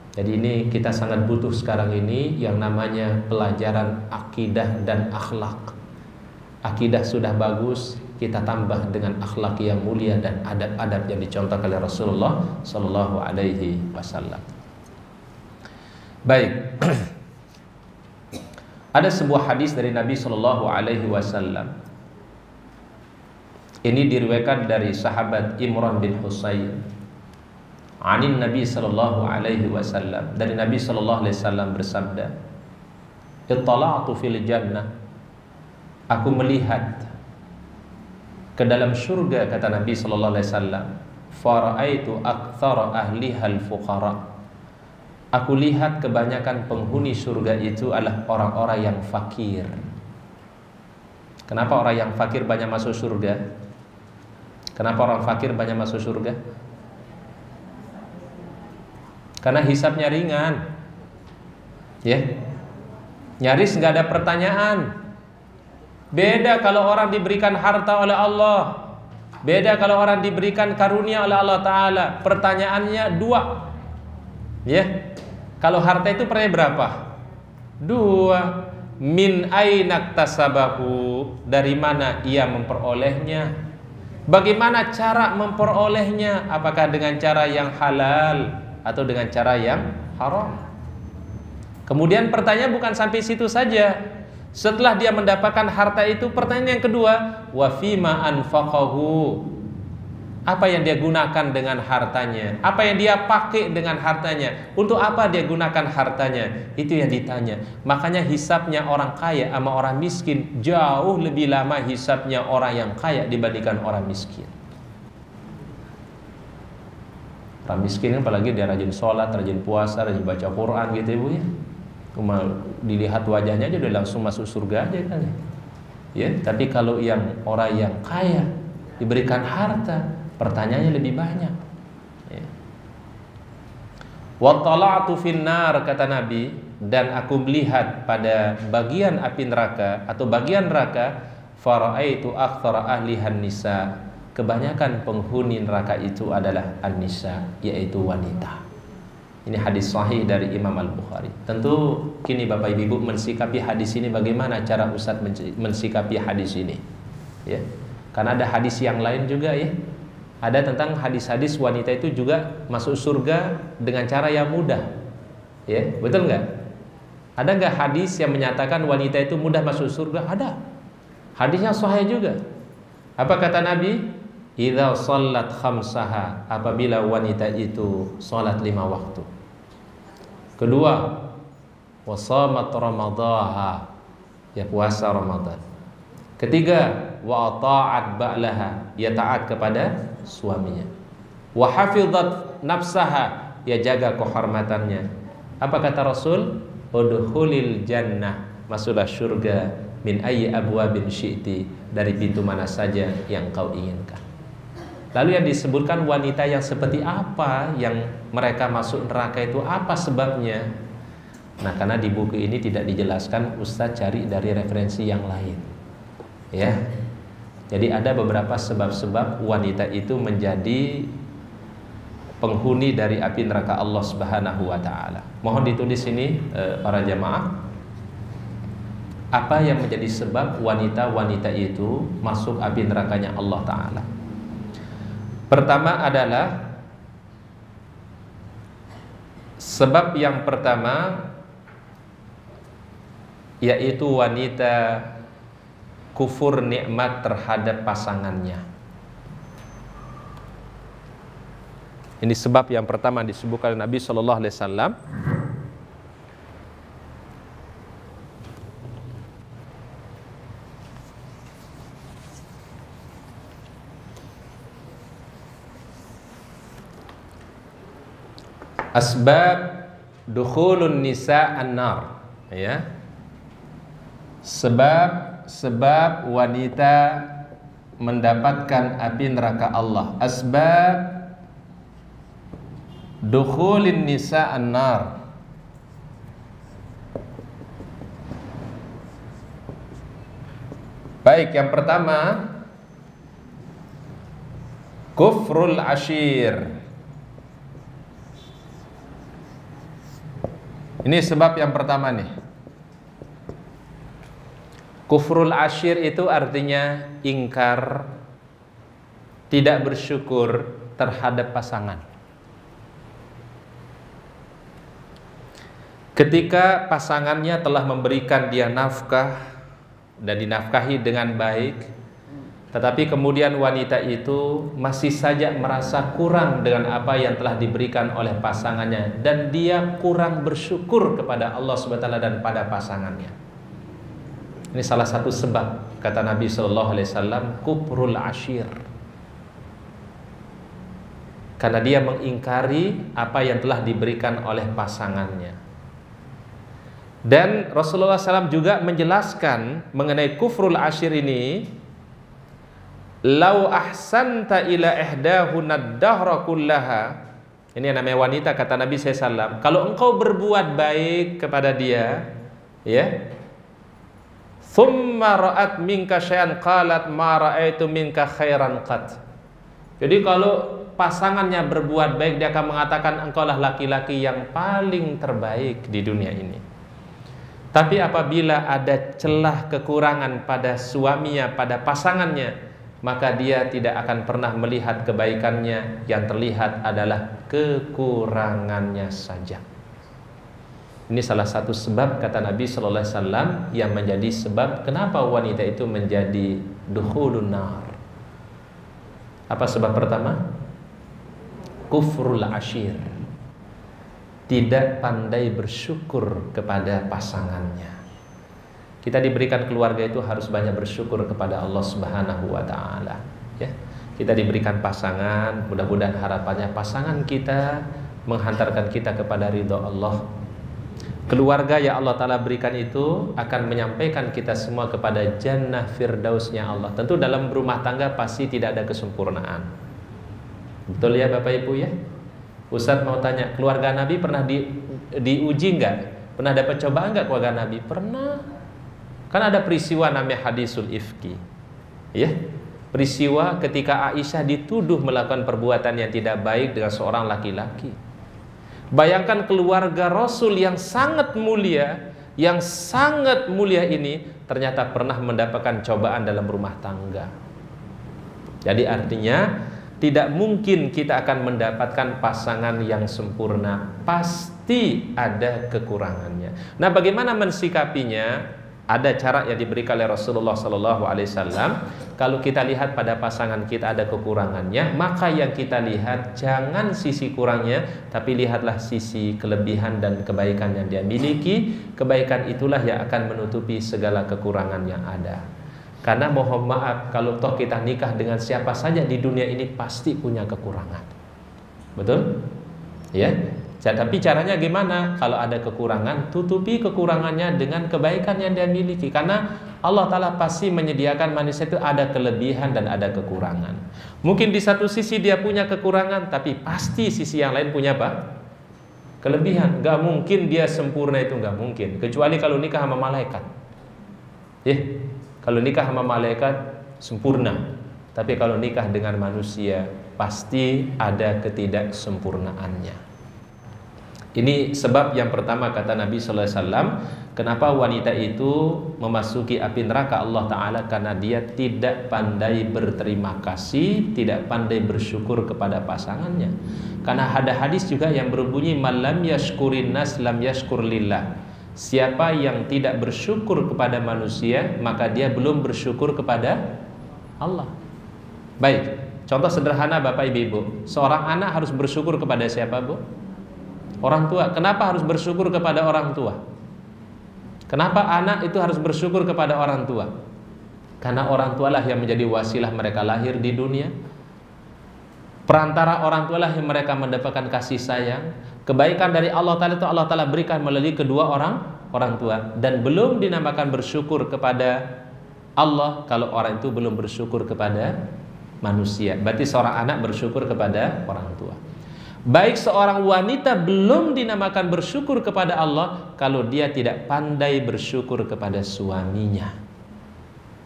Speaker 2: Jadi ini kita sangat butuh sekarang ini yang namanya pelajaran akidah dan akhlak. Akidah sudah bagus, kita tambah dengan akhlak yang mulia dan adab-adab yang dicontohkan oleh Rasulullah Sallallahu Alaihi Wasallam. Baik, ada sebuah hadis dari Nabi Sallallahu Alaihi Wasallam. Ini diriwayatkan dari sahabat Imran bin Husayn. Anin Nabi sallallahu alaihi wasallam, dari Nabi sallallahu alaihi wasallam bersabda, "Ittala'tu fil jannah." Aku melihat ke dalam surga, kata Nabi sallallahu alaihi wasallam, "Fara'aitu aktsara ahliha al-fuqara." Aku lihat kebanyakan penghuni surga itu adalah orang-orang yang fakir. Kenapa orang yang fakir banyak masuk surga? Kenapa orang fakir banyak masuk surga? Karena hisabnya ringan, ya, nyaris nggak ada pertanyaan. Beda kalau orang diberikan harta oleh Allah, beda kalau orang diberikan karunia oleh Allah Ta'ala. Pertanyaannya 2, ya. Kalau harta itu pertanyaan berapa? 2. Min ainak tasabahu, dari mana ia memperolehnya? Bagaimana cara memperolehnya? Apakah dengan cara yang halal atau dengan cara yang haram? Kemudian pertanyaan bukan sampai situ saja. Setelah dia mendapatkan harta itu, pertanyaan yang kedua, wa fima anfaqahu. Apa yang dia gunakan dengan hartanya? Apa yang dia pakai dengan hartanya? Untuk apa dia gunakan hartanya? Itu yang ditanya. Makanya hisabnya orang kaya sama orang miskin jauh lebih lama hisabnya orang yang kaya dibandingkan orang miskin. Orang miskin apalagi dia rajin sholat, rajin puasa, rajin baca Quran gitu Ibu ya. Cuma dilihat wajahnya aja udah langsung masuk surga aja kan ya. Tapi kalau yang orang yang kaya diberikan harta, pertanyaannya lebih banyak ya. Wa tala'tu finnar, kata Nabi, dan aku melihat pada bagian api neraka atau bagian neraka, fara'aitu aktsara ahlihan nisa. kebanyakan penghuni neraka itu adalah an-nisa, yaitu wanita. Ini hadis sahih dari Imam Al-Bukhari. Tentu kini Bapak Ibu mensikapi hadis ini, bagaimana cara Ustadz mensikapi hadis ini? Ya. Karena ada hadis yang lain juga ya. Ada tentang hadis-hadis wanita itu juga masuk surga dengan cara yang mudah. Ya, betul nggak? Ada nggak hadis yang menyatakan wanita itu mudah masuk surga? Ada. Hadisnya sahih juga. Apa kata Nabi? Idza shallat khamsaha, apabila wanita itu salat 5 waktu. Kedua, wasamat ramadaha, ya puasa Ramadan. Ketiga, wa ta'at ba'laha, ya taat kepada suaminya. Wa hafizat nafsaha, ya jaga kehormatannya. Apa kata Rasul? Udkhulil jannah, masuklah surga min ayyi abwabin syi'ti, dari pintu mana saja yang kau inginkan. Lalu yang disebutkan wanita yang seperti apa yang mereka masuk neraka itu, apa sebabnya? Nah, karena di buku ini tidak dijelaskan, Ustadz cari dari referensi yang lain. Ya. Jadi ada beberapa sebab-sebab wanita itu menjadi penghuni dari api neraka Allah Subhanahu wa taala. Mohon ditulis ini para jamaah. Apa yang menjadi sebab wanita-wanita itu masuk api nerakanya Allah taala? Pertama adalah, sebab yang pertama yaitu wanita kufur nikmat terhadap pasangannya. Ini sebab yang pertama disebutkan Nabi Shallallahu Alaihi Wasallam. Asbab dukhulun nisa an-nar, ya. Sebab wanita mendapatkan api neraka Allah. Asbab dukhulin nisa an-nar. Baik, yang pertama kufrul ashir. Ini sebab yang pertama nih. Kufrul ashir itu artinya ingkar, tidak bersyukur terhadap pasangan. Ketika pasangannya telah memberikan dia nafkah dan dinafkahi dengan baik, tetapi kemudian wanita itu masih saja merasa kurang dengan apa yang telah diberikan oleh pasangannya, dan dia kurang bersyukur kepada Allah SWT dan pada pasangannya. Ini salah satu sebab, kata Nabi SAW, kufrul ashir. Karena dia mengingkari apa yang telah diberikan oleh pasangannya. Dan Rasulullah SAW juga menjelaskan mengenai kufrul ashir ini. Lau ahsanta ila ihdahunad dahra kullaha. Ini yang namanya wanita, kata Nabi SAW. Kalau engkau berbuat baik kepada dia, ya, thumma ra'at minka syai'an qalat ma ra'aitu minka khairan qat. Jadi kalau pasangannya berbuat baik, dia akan mengatakan engkaulah laki-laki yang paling terbaik di dunia ini. Tapi apabila ada celah kekurangan pada suaminya, pada pasangannya, maka dia tidak akan pernah melihat kebaikannya, yang terlihat adalah kekurangannya saja. Ini salah satu sebab, kata Nabi Sallallahu Alaihi Wasallam, yang menjadi sebab kenapa wanita itu menjadi dukhulun nar. Apa sebab pertama? Kufrul ashir. Tidak pandai bersyukur kepada pasangannya. Kita diberikan keluarga itu harus banyak bersyukur kepada Allah Subhanahu wa taala, ya. Kita diberikan pasangan, mudah-mudahan harapannya pasangan kita menghantarkan kita kepada ridha Allah. Keluarga yang Allah taala berikan itu akan menyampaikan kita semua kepada jannah firdausnya Allah. Tentu dalam berumah tangga pasti tidak ada kesempurnaan. Betul ya Bapak Ibu ya? Ustadz mau tanya, keluarga Nabi pernah diuji enggak? Pernah dapat cobaan enggak keluarga Nabi? Pernah. Kan ada peristiwa namanya hadisul ifki, ya. peristiwa ketika Aisyah dituduh melakukan perbuatan yang tidak baik dengan seorang laki-laki. Bayangkan keluarga Rasul yang sangat mulia, ini ternyata pernah mendapatkan cobaan dalam rumah tangga. Jadi artinya tidak mungkin kita akan mendapatkan pasangan yang sempurna. Pasti ada kekurangannya. Nah, bagaimana mensikapinya? Ada cara yang diberikan oleh Rasulullah SAW. Kalau kita lihat pada pasangan kita ada kekurangannya, maka yang kita lihat jangan sisi kurangnya, tapi lihatlah sisi kelebihan dan kebaikan yang dia miliki. Kebaikan itulah yang akan menutupi segala kekurangan yang ada. Karena mohon maaf, kalau toh kita nikah dengan siapa saja di dunia ini pasti punya kekurangan. Betul? Ya. Tapi caranya gimana? Kalau ada kekurangan, tutupi kekurangannya dengan kebaikan yang dia miliki. Karena Allah Ta'ala pasti menyediakan manusia itu ada kelebihan dan ada kekurangan. Mungkin di satu sisi dia punya kekurangan, tapi pasti sisi yang lain punya apa? Kelebihan. Gak mungkin dia sempurna, itu gak mungkin. Kecuali kalau nikah sama malaikat. Kalau nikah sama malaikat sempurna. Tapi kalau nikah dengan manusia pasti ada ketidaksempurnaannya. Ini sebab yang pertama kata Nabi sallallahu alaihi wasallam, kenapa wanita itu memasuki api neraka Allah Ta'ala, karena dia tidak pandai berterima kasih, tidak pandai bersyukur kepada pasangannya. Karena ada hadis juga yang berbunyi malam yashkurin nas lam yashkur lillah. Siapa yang tidak bersyukur kepada manusia, maka dia belum bersyukur kepada Allah. Baik, contoh sederhana Bapak Ibu, seorang anak harus bersyukur kepada siapa, Bu? Orang tua. Kenapa harus bersyukur kepada orang tua? Kenapa anak itu harus bersyukur kepada orang tua? Karena orang tualah yang menjadi wasilah mereka lahir di dunia. Perantara orang tualah yang mereka mendapatkan kasih sayang. Kebaikan dari Allah Ta'ala itu Allah Ta'ala berikan melalui kedua orang tua. Dan belum dinamakan bersyukur kepada Allah kalau orang itu belum bersyukur kepada manusia. Berarti seorang anak bersyukur kepada orang tua. Baik seorang wanita belum dinamakan bersyukur kepada Allah kalau dia tidak pandai bersyukur kepada suaminya.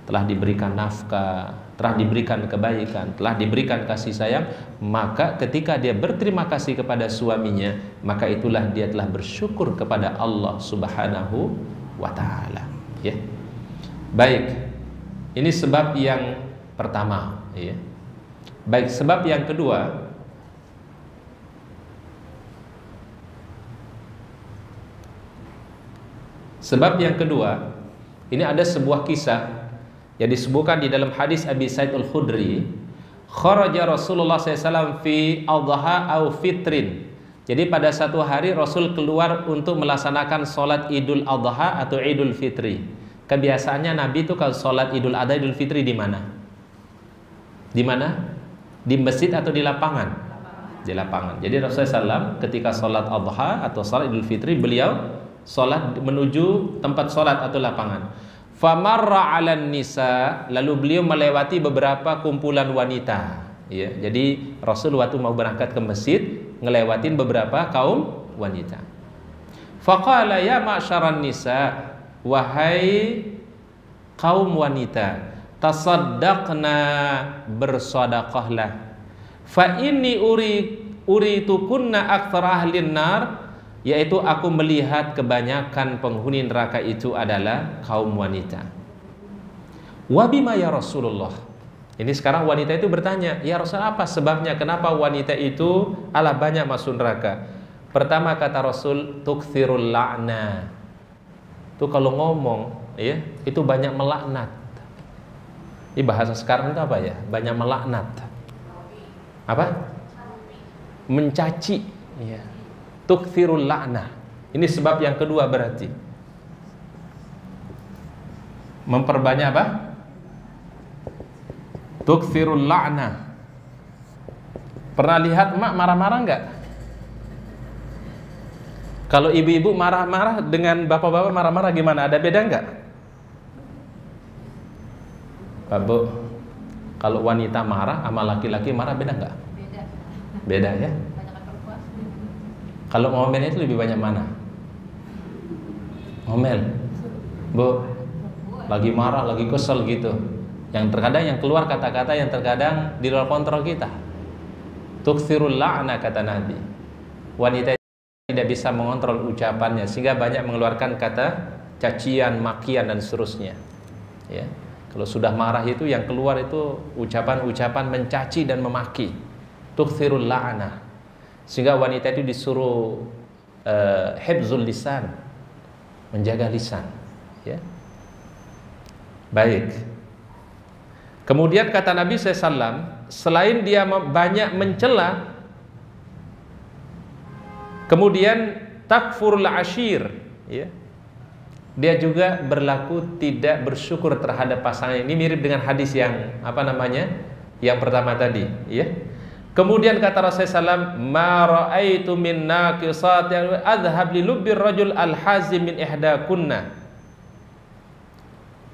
Speaker 2: Telah diberikan nafkah, telah diberikan kebaikan, telah diberikan kasih sayang, maka ketika dia berterima kasih kepada suaminya, maka itulah dia telah bersyukur kepada Allah Subhanahu wa Ta'ala. Ya. Baik, ini sebab yang pertama. Ya. Baik, sebab yang kedua, ini ada sebuah kisah yang disebutkan di dalam hadis Abi Sa'id Al-Khudri. Kharaja Rasulullah SAW fi adha au fitrin. Jadi pada satu hari Rasul keluar untuk melaksanakan sholat Idul Adha atau Idul Fitri. Kebiasaannya Nabi itu kalau sholat Idul Adha, Idul Fitri di mana? Di mana? Di masjid atau di lapangan? Di lapangan. Jadi Rasulullah SAW ketika sholat Adha atau sholat Idul Fitri, beliau sholat menuju tempat sholat atau lapangan. Famarra 'alan nisa, lalu beliau melewati beberapa kumpulan wanita. Ya, jadi Rasul waktu mau berangkat ke masjid ngelewatin beberapa kaum wanita. Faqala ya ma'syaran nisa, wahai kaum wanita, tasaddaqna, bersedekahlah. Fa inni uritukunna aktsara ahlin nar, yaitu aku melihat kebanyakan penghuni neraka itu adalah kaum wanita. Wabima ya Rasulullah. Ini sekarang wanita itu bertanya, ya Rasul, apa sebabnya? Kenapa wanita itu alah banyak masuk neraka? Pertama kata Rasul, tukthirul la'na. Itu kalau ngomong, ya, itu banyak melaknat. Ini bahasa sekarang itu apa ya? Banyak melaknat. Apa? Mencaci. Ya. Tukthirul la'na. Ini sebab yang kedua berarti. Memperbanyak apa? Tukthirul la'na. Pernah lihat emak marah-marah enggak? Kalau ibu-ibu marah-marah dengan bapak-bapak marah-marah gimana? Ada beda enggak? Pak Bu, kalau wanita marah sama laki-laki marah beda enggak? Beda. Beda ya? Kalau ngomelnya itu lebih banyak mana? Ngomel. Bu, lagi marah, lagi kesel gitu. Yang terkadang yang keluar kata-kata yang terkadang di luar kontrol kita. Tukthirul la'na, kata Nabi. Wanita tidak bisa mengontrol ucapannya sehingga banyak mengeluarkan kata cacian, makian dan seterusnya. Ya. Kalau sudah marah itu yang keluar itu ucapan-ucapan mencaci dan memaki. Tukthirul la'na. Sehingga wanita itu disuruh hifzul lisan, menjaga lisan, ya. Baik. Kemudian kata Nabi SAW, selain dia banyak mencela, kemudian takfurul ashir, ya. Dia juga berlaku tidak bersyukur terhadap pasangan. Ini mirip dengan hadis yang yang pertama tadi, ya. Kemudian kata Rasulullah SAW, ma ra'aitu min naqisatin adhhab li lubbir rajul al-hazim min ihdakunna.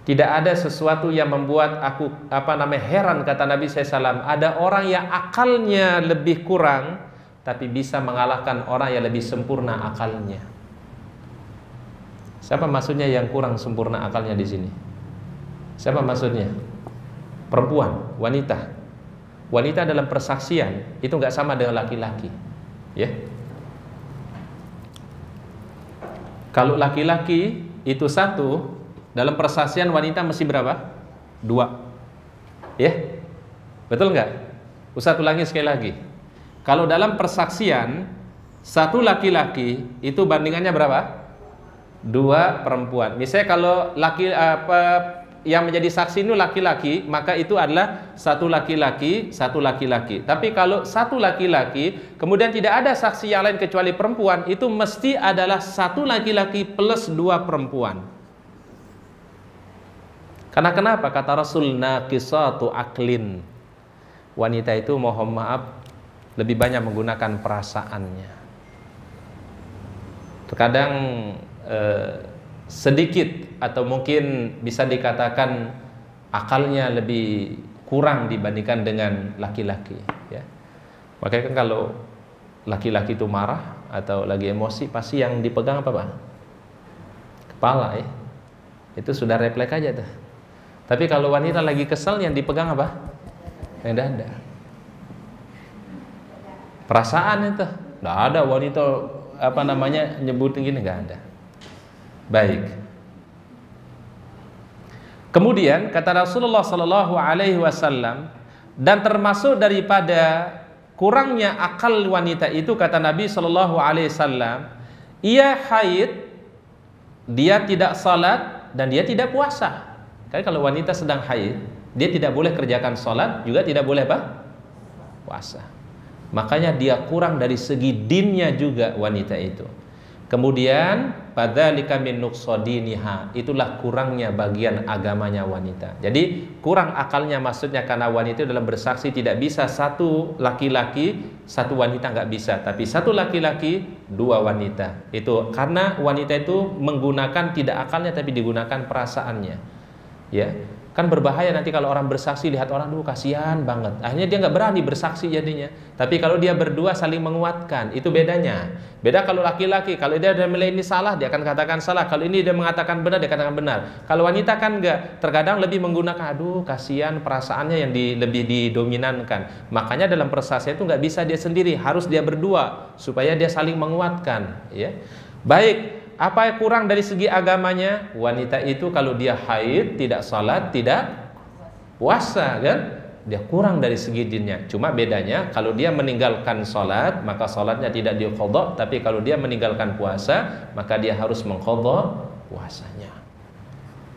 Speaker 2: Tidak ada sesuatu yang membuat aku heran, kata Nabi SAW. Ada orang yang akalnya lebih kurang tapi bisa mengalahkan orang yang lebih sempurna akalnya. Siapa maksudnya yang kurang sempurna akalnya di sini? Siapa maksudnya? Perempuan, wanita. Wanita dalam persaksian itu nggak sama dengan laki-laki, ya. Kalau laki-laki itu satu, dalam persaksian wanita mesti berapa? 2, ya, betul nggak? Satu lagi sekali lagi. Kalau dalam persaksian satu laki-laki itu bandingannya berapa? 2 perempuan. Misalnya kalau yang menjadi saksi itu laki-laki, maka itu adalah satu laki-laki, satu laki-laki. Tapi kalau satu laki-laki, kemudian tidak ada saksi yang lain kecuali perempuan, itu mesti adalah satu laki-laki plus 2 perempuan. Karena kenapa? Kata Rasul, naqisatu aklin. Wanita itu, mohon maaf, lebih banyak menggunakan perasaannya. Terkadang sedikit atau mungkin bisa dikatakan akalnya lebih kurang dibandingkan dengan laki-laki, ya. Makanya kan kalau laki-laki itu marah atau lagi emosi, pasti yang dipegang apa, Pak? Kepala, ya. Itu sudah refleks aja tuh. Tapi kalau wanita lagi kesel, yang dipegang apa? Yang dada. Perasaan itu. Nggak ada wanita nyebutin gini, nggak ada. Baik. Kemudian kata Rasulullah Sallallahu Alaihi Wasallam, dan termasuk daripada kurangnya akal wanita itu, kata Nabi Sallallahu Alaihi Wasallam, ia haid, dia tidak salat dan dia tidak puasa. Karena kalau wanita sedang haid, dia tidak boleh kerjakan salat, juga tidak boleh puasa. Makanya dia kurang dari segi dinnya juga wanita itu. Kemudian fadzalika min nuqsadiniha, itulah kurangnya bagian agamanya wanita. Jadi kurang akalnya maksudnya karena wanita dalam bersaksi tidak bisa satu laki-laki, satu wanita nggak bisa, tapi satu laki-laki, 2 wanita. Itu karena wanita itu menggunakan tidak akalnya tapi digunakan perasaannya. Ya. Kan berbahaya nanti kalau orang bersaksi, lihat orang dulu kasihan banget, akhirnya dia nggak berani bersaksi jadinya. Tapi kalau dia berdua saling menguatkan, itu bedanya. Beda kalau laki-laki, kalau dia udah mulai ini salah, dia akan katakan salah. Kalau ini dia mengatakan benar, dia katakan benar. Kalau wanita kan nggak, terkadang lebih menggunakan aduh kasihan, perasaannya yang lebih didominankan. Makanya dalam persaksian itu nggak bisa dia sendiri, harus dia berdua supaya dia saling menguatkan, ya. Baik. Apa yang kurang dari segi agamanya? Wanita itu kalau dia haid, tidak salat, tidak puasa, kan? Dia kurang dari segi dinnya. Cuma bedanya kalau dia meninggalkan salat, maka salatnya tidak diqadha, tapi kalau dia meninggalkan puasa, maka dia harus mengqadha puasanya.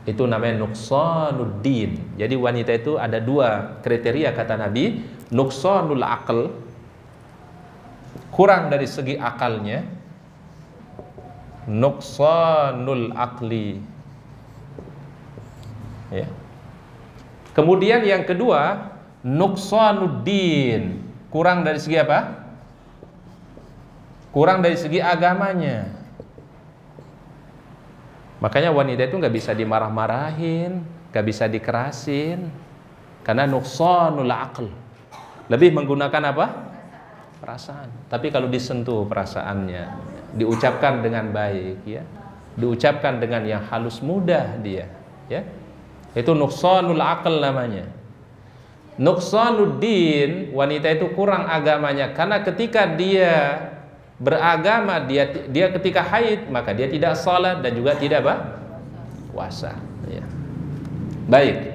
Speaker 2: Itu namanya nuqsanuddin. Jadi wanita itu ada 2 kriteria kata Nabi, nuqsanul aql, kurang dari segi akalnya, nuqsanul aqli, ya. Kemudian yang kedua, nuqsanuddin, kurang dari segi apa? Kurang dari segi agamanya. Makanya wanita itu nggak bisa dimarah-marahin, nggak bisa dikerasin, karena nuqsanul aql, lebih menggunakan apa? Perasaan. Tapi kalau disentuh perasaannya, diucapkan dengan baik, ya, diucapkan dengan yang halus mudah dia, ya, Itu nuqsanul aql namanya. Nuqsanuddin, wanita itu kurang agamanya karena ketika dia beragama, dia ketika haid maka dia tidak salat dan juga tidak puasa. Ya. Baik.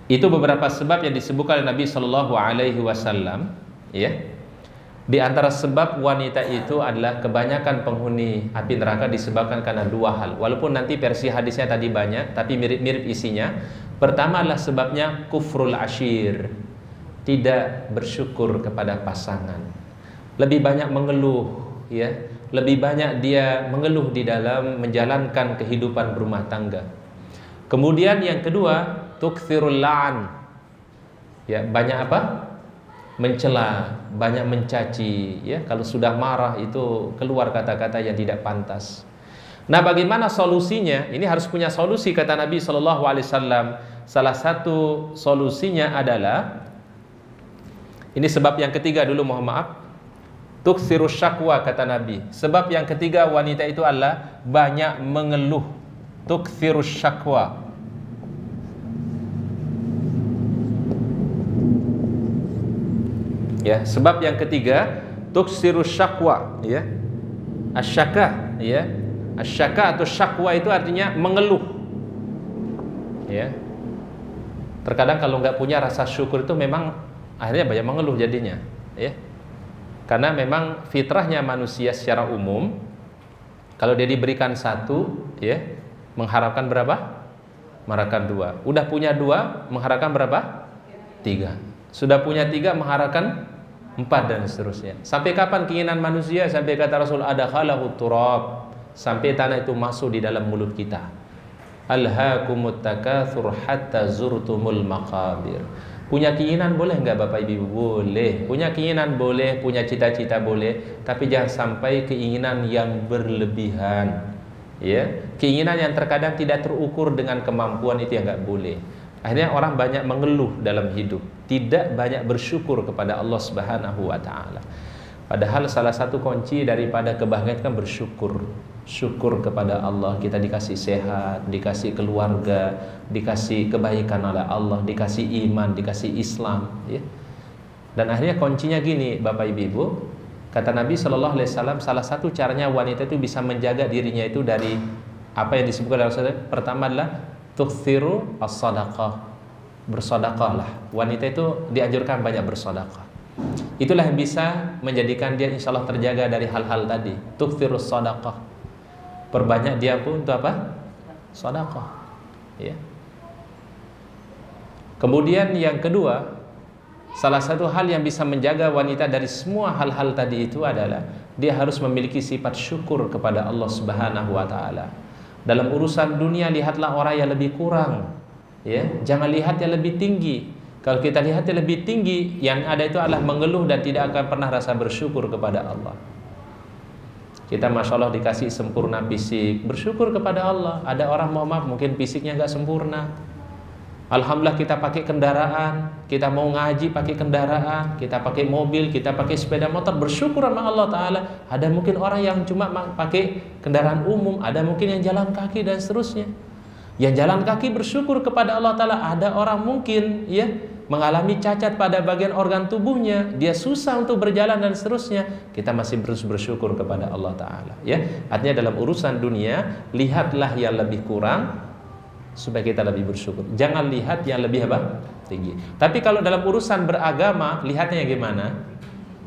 Speaker 2: Itu beberapa sebab yang disebutkan oleh Nabi Shallallahu Alaihi Wasallam. Ya. Di antara sebab wanita itu adalah kebanyakan penghuni api neraka disebabkan karena dua hal. Walaupun nanti versi hadisnya tadi banyak, tapi mirip-mirip isinya. Pertama adalah sebabnya kufrul ashir, tidak bersyukur kepada pasangan, lebih banyak mengeluh, ya, lebih banyak dia mengeluh di dalam menjalankan kehidupan berumah tangga. Kemudian yang kedua, tukthirul la'an, ya, banyak apa? Mencela, banyak mencaci, ya, kalau sudah marah itu keluar kata-kata yang tidak pantas. Nah, bagaimana solusinya? Ini harus punya solusi, kata Nabi Shallallahu Alaihi Wasallam. Salah satu solusinya adalah, ini sebab yang ketiga dulu, mohon maaf, tukthirus syakwa, kata Nabi. Sebab yang ketiga wanita itu adalah banyak mengeluh. Tukthirus syakwa. Ya, sebab yang ketiga tuksirus syakwa, ya. Asyaka, ya. Asyaka atau syakwa itu artinya mengeluh. Ya. Terkadang kalau nggak punya rasa syukur itu memang akhirnya banyak mengeluh jadinya, ya. Karena memang fitrahnya manusia secara umum, kalau dia diberikan satu, ya, mengharapkan berapa? Mengharapkan dua. Udah punya dua, mengharapkan berapa? Tiga. Sudah punya tiga, mengharapkan 4 dan seterusnya. Sampai kapan keinginan manusia? Sampai kata Rasul, adakhalahu turab, sampai tanah itu masuk di dalam mulut kita. Alhaakumut takatsur hatta zurtumul maqabir. Punya keinginan boleh enggak Bapak Ibu? Boleh. Punya keinginan boleh, punya cita-cita boleh, tapi jangan sampai keinginan yang berlebihan. Ya, keinginan yang terkadang tidak terukur dengan kemampuan itu yang enggak boleh. Akhirnya orang banyak mengeluh dalam hidup, tidak banyak bersyukur kepada Allah Subhanahu wa taala. Padahal salah satu kunci daripada kebahagiaan kan bersyukur. Syukur kepada Allah, kita dikasih sehat, dikasih keluarga, dikasih kebaikan oleh Allah, dikasih iman, dikasih Islam, ya. Dan akhirnya kuncinya gini, Bapak Ibu, kata Nabi Shallallahu Alaihi Wasallam, salah satu caranya wanita itu bisa menjaga dirinya itu dari apa yang disebutkan dalam pertama adalah tukthiru as-sadaqah, bersedekahlah. Wanita itu dianjurkan banyak bersedekah. Itulah yang bisa menjadikan dia insya Allah terjaga dari hal-hal tadi. Tukthiru as-sadaqah, perbanyak dia pun untuk apa? Sedekah, ya. Kemudian yang kedua, salah satu hal yang bisa menjaga wanita dari semua hal-hal tadi itu adalah dia harus memiliki sifat syukur kepada Allah Subhanahu wa taala. Dalam urusan dunia lihatlah orang yang lebih kurang, ya. Jangan lihat yang lebih tinggi. Kalau kita lihat yang lebih tinggi, yang ada itu adalah mengeluh dan tidak akan pernah rasa bersyukur kepada Allah. Kita masya Allah dikasih sempurna fisik, bersyukur kepada Allah. Ada orang mohon maaf mungkin fisiknya nggak sempurna. Alhamdulillah kita pakai kendaraan, kita mau ngaji pakai kendaraan, kita pakai mobil, kita pakai sepeda motor, bersyukur sama Allah Ta'ala. Ada mungkin orang yang cuma pakai kendaraan umum, ada mungkin yang jalan kaki dan seterusnya. Yang jalan kaki bersyukur kepada Allah Ta'ala. Ada orang mungkin ya mengalami cacat pada bagian organ tubuhnya, dia susah untuk berjalan dan seterusnya. Kita masih bersyukur kepada Allah Ta'ala, ya. Artinya dalam urusan dunia, lihatlah yang lebih kurang supaya kita lebih bersyukur. Jangan lihat yang lebih apa? Tinggi. Tapi kalau dalam urusan beragama, lihatnya gimana?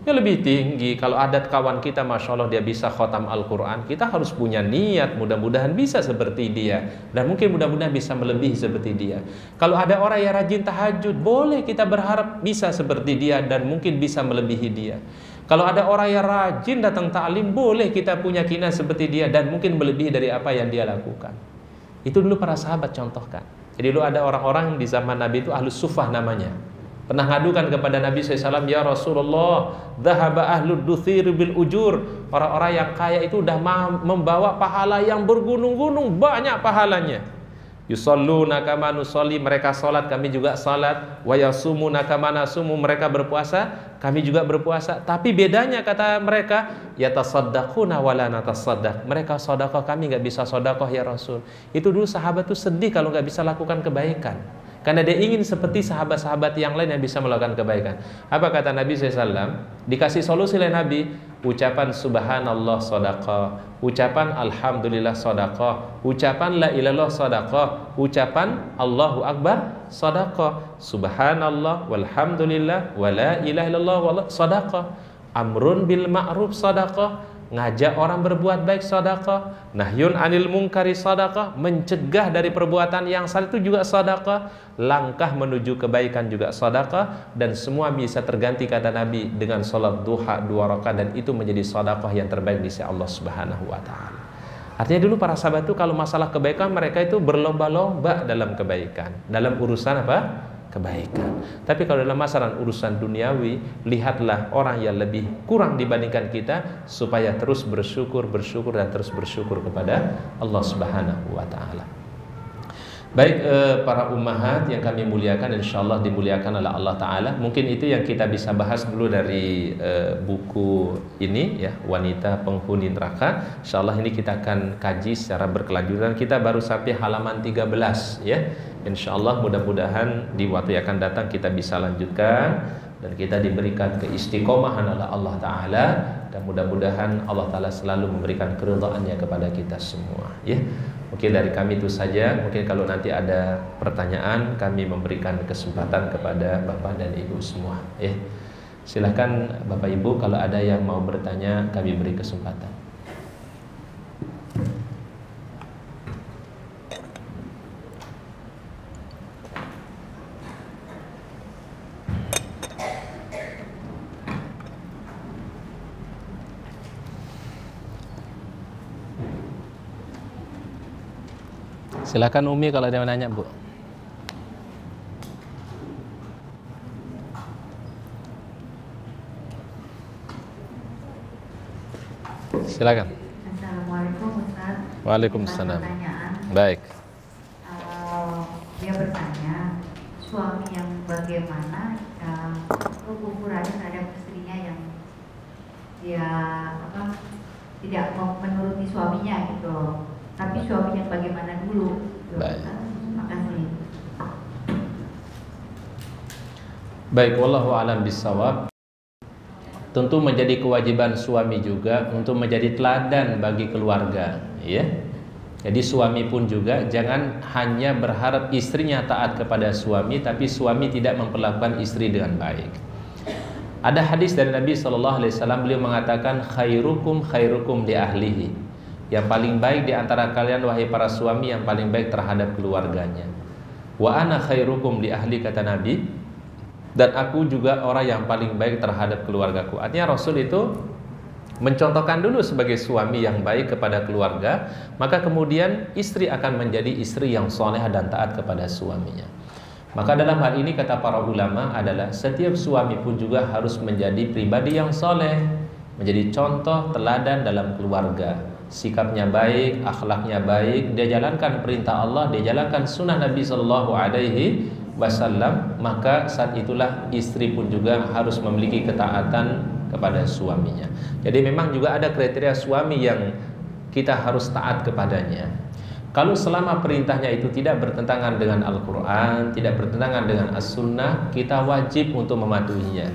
Speaker 2: Yang lebih tinggi. Kalau adat kawan kita, masya Allah dia bisa khotam Al-Quran, kita harus punya niat, mudah-mudahan bisa seperti dia. Dan mungkin mudah-mudahan bisa melebihi seperti dia. Kalau ada orang yang rajin tahajud, boleh kita berharap bisa seperti dia dan mungkin bisa melebihi dia. Kalau ada orang yang rajin datang ta'lim, boleh kita punya keinginan seperti dia dan mungkin melebihi dari apa yang dia lakukan. Itu dulu para sahabat contohkan. Jadi dulu ada orang-orang di zaman Nabi itu Ahlus Suffah namanya. Pernah ngadukan kepada Nabi SAW, ya Rasulullah, dhahaba ahlud duthir bil ujur. Orang-orang yang kaya itu udah membawa pahala yang bergunung-gunung, banyak pahalanya. Yusalluna kama nusolli, mereka salat, kami juga salat. Wa yasumuna kama nasumu, mereka berpuasa, kami juga berpuasa. Tapi bedanya kata mereka, yatasaddaquna wala natasaddaq. Mereka sedekah, kami nggak bisa sedekah ya Rasul. Itu dulu sahabat tuh sedih kalau nggak bisa lakukan kebaikan. Karena dia ingin seperti sahabat-sahabat yang lain yang bisa melakukan kebaikan. Apa kata Nabi SAW? Dikasih solusi oleh Nabi, ucapan subhanallah sedekah, ucapan alhamdulillah sedekah, ucapan la ilaha illallah sedekah, ucapan Allahu akbar sedekah, subhanallah walhamdulillah wala ilaha illallah sedekah, amrun bil ma'ruf sedekah, ngajak orang berbuat baik sedekah, nahyun anil munkari sedekah, mencegah dari perbuatan yang salah itu juga sedekah, langkah menuju kebaikan juga sedekah, dan semua bisa terganti kata Nabi dengan salat duha 2 rakaat, dan itu menjadi sedekah yang terbaik di sisi Allah Subhanahu wa taala. Artinya dulu para sahabat itu kalau masalah kebaikan mereka itu berlomba-lomba dalam kebaikan, dalam urusan apa? Kebaikan. Tapi kalau dalam masalah urusan duniawi, lihatlah orang yang lebih kurang dibandingkan kita supaya terus bersyukur dan terus bersyukur kepada Allah Subhanahu wa taala. Baik, para ummahat yang kami muliakan, insyaallah dimuliakan oleh Allah taala. Mungkin itu yang kita bisa bahas dulu dari buku ini ya, Wanita Penghuni Neraka. Insyaallah ini kita akan kaji secara berkelanjutan. Kita baru sampai halaman 13 ya. Insyaallah mudah-mudahan di waktu yang akan datang kita bisa lanjutkan dan kita diberikan keistiqomahan oleh Allah taala, dan mudah-mudahan Allah taala selalu memberikan keridhaannya kepada kita semua ya. Mungkin dari kami itu saja. Mungkin kalau nanti ada pertanyaan, kami memberikan kesempatan kepada Bapak dan Ibu semua ya. Silahkan Bapak Ibu, kalau ada yang mau bertanya, kami beri kesempatan. Silakan Umi kalau ada yang nanya, Bu. Silakan.
Speaker 3: Assalamualaikum Ustaz.
Speaker 2: Waalaikumsalam.
Speaker 3: Pertanyaan.
Speaker 2: Baik.
Speaker 3: Dia bertanya, suami yang bagaimana ukurannya terhadap istrinya yang dia tidak mau menuruti suaminya gitu. Tapi suami yang bagaimana dulu?
Speaker 2: Baik.
Speaker 3: Terima kasih.
Speaker 2: Baik, wallahu a'lam bishawab. Tentu menjadi kewajiban suami juga untuk menjadi teladan bagi keluarga, ya. Jadi suami pun juga jangan hanya berharap istrinya taat kepada suami, tapi suami tidak memperlakukan istri dengan baik. Ada hadis dari Nabi SAW, beliau mengatakan khairukum li ahlihi. Yang paling baik di antara kalian wahai para suami, yang paling baik terhadap keluarganya. Wa ana khairukum li ahli, kata Nabi, dan aku juga orang yang paling baik terhadap keluargaku. Artinya Rasul itu mencontohkan dulu sebagai suami yang baik kepada keluarga, maka kemudian istri akan menjadi istri yang salehah dan taat kepada suaminya. Maka dalam hal ini kata para ulama adalah setiap suami pun juga harus menjadi pribadi yang saleh, menjadi contoh teladan dalam keluarga. Sikapnya baik, akhlaknya baik, dia jalankan perintah Allah, dia jalankan sunnah Nabi Sallallahu Alaihi Wasallam, maka saat itulah istri pun juga harus memiliki ketaatan kepada suaminya. Jadi memang juga ada kriteria suami yang kita harus taat kepadanya. Kalau selama perintahnya itu tidak bertentangan dengan Al-Quran, tidak bertentangan dengan As-Sunnah, kita wajib untuk mematuhinya.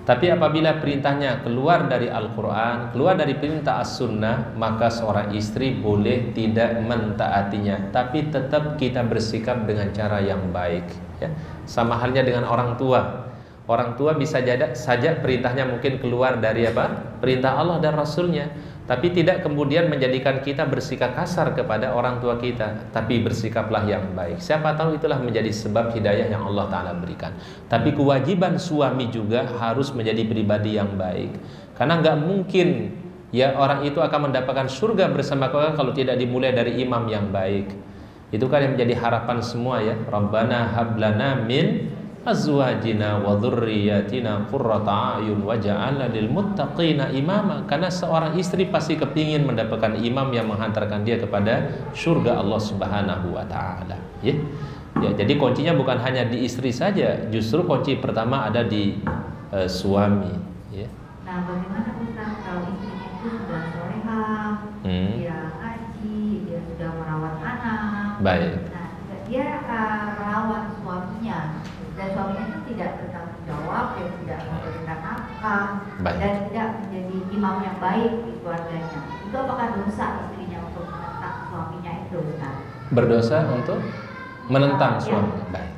Speaker 2: Tapi apabila perintahnya keluar dari Al-Quran, keluar dari perintah As-Sunnah, maka seorang istri boleh tidak mentaatinya, tapi tetap kita bersikap dengan cara yang baik ya. Sama halnya dengan orang tua. Orang tua bisa saja perintahnya mungkin keluar dari perintah Allah dan Rasulnya, tapi tidak kemudian menjadikan kita bersikap kasar kepada orang tua kita, tapi bersikaplah yang baik. Siapa tahu itulah menjadi sebab hidayah yang Allah Ta'ala berikan. Tapi kewajiban suami juga harus menjadi pribadi yang baik, karena nggak mungkin ya orang itu akan mendapatkan surga bersama keluarga kalau tidak dimulai dari imam yang baik. Itu kan yang menjadi harapan semua ya. Rabbana hablana min azwajina wa dzurriyyatina qurrata a'yun waj'alna lil muttaqina imama. Karena seorang istri pasti kepingin mendapatkan imam yang menghantarkan dia kepada surga Allah Subhanahu wa taala, ya. Ya, jadi kuncinya bukan hanya di istri saja, justru kunci pertama ada di suami, ya.
Speaker 3: Nah, bagaimana Ustaz kalau istrinya itu sudah solehah, dia ngaji, dia sudah merawat anak,
Speaker 2: Baik.
Speaker 3: nah dia merawat suaminya, dan suaminya itu tidak bertanggung jawab, dia tidak memberikan nafkah,
Speaker 2: Baik.
Speaker 3: dan tidak menjadi imam yang baik di keluarganya. Itu apakah dosa istrinya untuk menentang suaminya itu, Ustaz?
Speaker 2: Berdosa untuk menentang
Speaker 3: Ya.
Speaker 2: suami. Baik.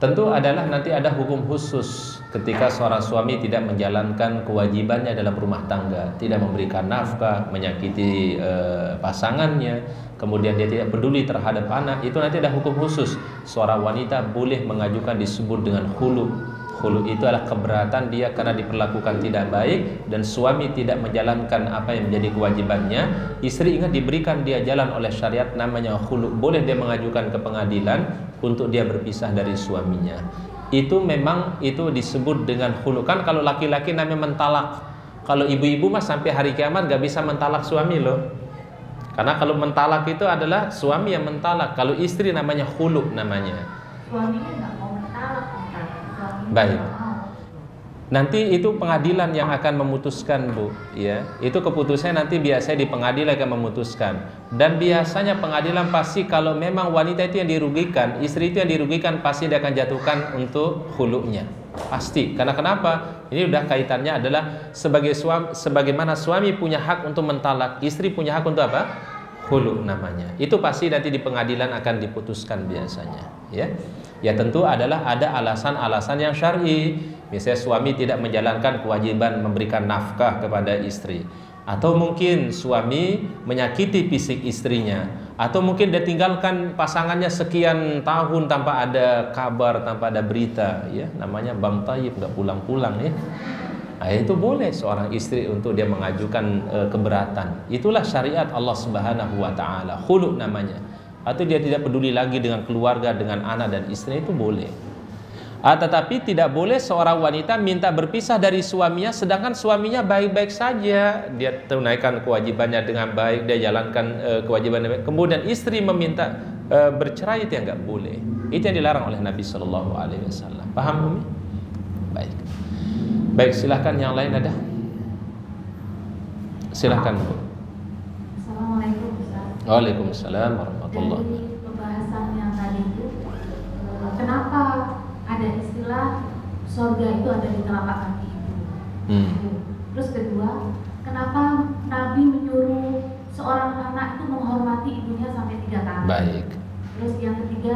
Speaker 2: Tentu adalah nanti ada hukum khusus ketika seorang suami tidak menjalankan kewajibannya dalam rumah tangga, tidak memberikan nafkah, menyakiti pasangannya, kemudian dia tidak peduli terhadap anak. Itu nanti ada hukum khusus. Seorang wanita boleh mengajukan disebut dengan khulu. Khulu itu adalah keberatan dia karena diperlakukan tidak baik dan suami tidak menjalankan apa yang menjadi kewajibannya. Istri ingat diberikan dia jalan oleh syariat, namanya khulu. Boleh dia mengajukan ke pengadilan untuk dia berpisah dari suaminya. Itu memang itu disebut dengan khulu. Kan kalau laki-laki namanya mentalak. Kalau ibu-ibu mah sampai hari kiamat gak bisa mentalak suami loh. Karena kalau mentalak itu adalah suami yang mentalak. Kalau istri namanya khulu namanya.
Speaker 3: Suaminya nggak mau mentalak, Ustaz. Suaminya
Speaker 2: Baik.
Speaker 3: nggak mau.
Speaker 2: Nanti itu pengadilan yang akan memutuskan, Bu, ya. Itu keputusannya nanti biasanya di pengadilan akan memutuskan. Dan biasanya pengadilan pasti kalau memang wanita itu yang dirugikan, istri itu yang dirugikan, pasti dia akan jatuhkan untuk khulu'nya. Pasti. Karena kenapa? Ini udah kaitannya adalah sebagai suami, sebagaimana suami punya hak untuk mentalak, istri punya hak untuk apa? Khulu' namanya. Itu pasti nanti di pengadilan akan diputuskan biasanya, ya. Ya tentu adalah ada alasan-alasan yang syar'i. Misalnya suami tidak menjalankan kewajiban memberikan nafkah kepada istri, atau mungkin suami menyakiti fisik istrinya, atau mungkin dia tinggalkan pasangannya sekian tahun tanpa ada kabar, tanpa ada berita, ya, namanya bam tayyib, nggak pulang-pulang, ya. Nah, itu boleh seorang istri untuk dia mengajukan keberatan. Itulah syariat Allah Subhanahu wa taala, khulu namanya. Atau dia tidak peduli lagi dengan keluarga, dengan anak dan istri, itu boleh. Tetapi tidak boleh seorang wanita minta berpisah dari suaminya sedangkan suaminya baik-baik saja, dia tunaikan kewajibannya dengan baik, dia jalankan kewajibannya baik. Kemudian istri meminta bercerai, itu yang nggak boleh. Itu yang dilarang oleh Nabi Shallallahu Alaihi Wasallam. Paham, Umi? Baik. Baik, silahkan yang lain ada. Silahkan, Bu.
Speaker 3: Assalamualaikum, Ustaz.
Speaker 2: Waalaikumsalam warahmatullahi.
Speaker 4: Dari pembahasan yang tadi itu, kenapa ada istilah surga itu ada di telapak kaki ibu? Terus kedua, kenapa Nabi menyuruh seorang anak itu menghormati ibunya sampai 3 kali?
Speaker 2: Baik.
Speaker 4: Terus yang ketiga,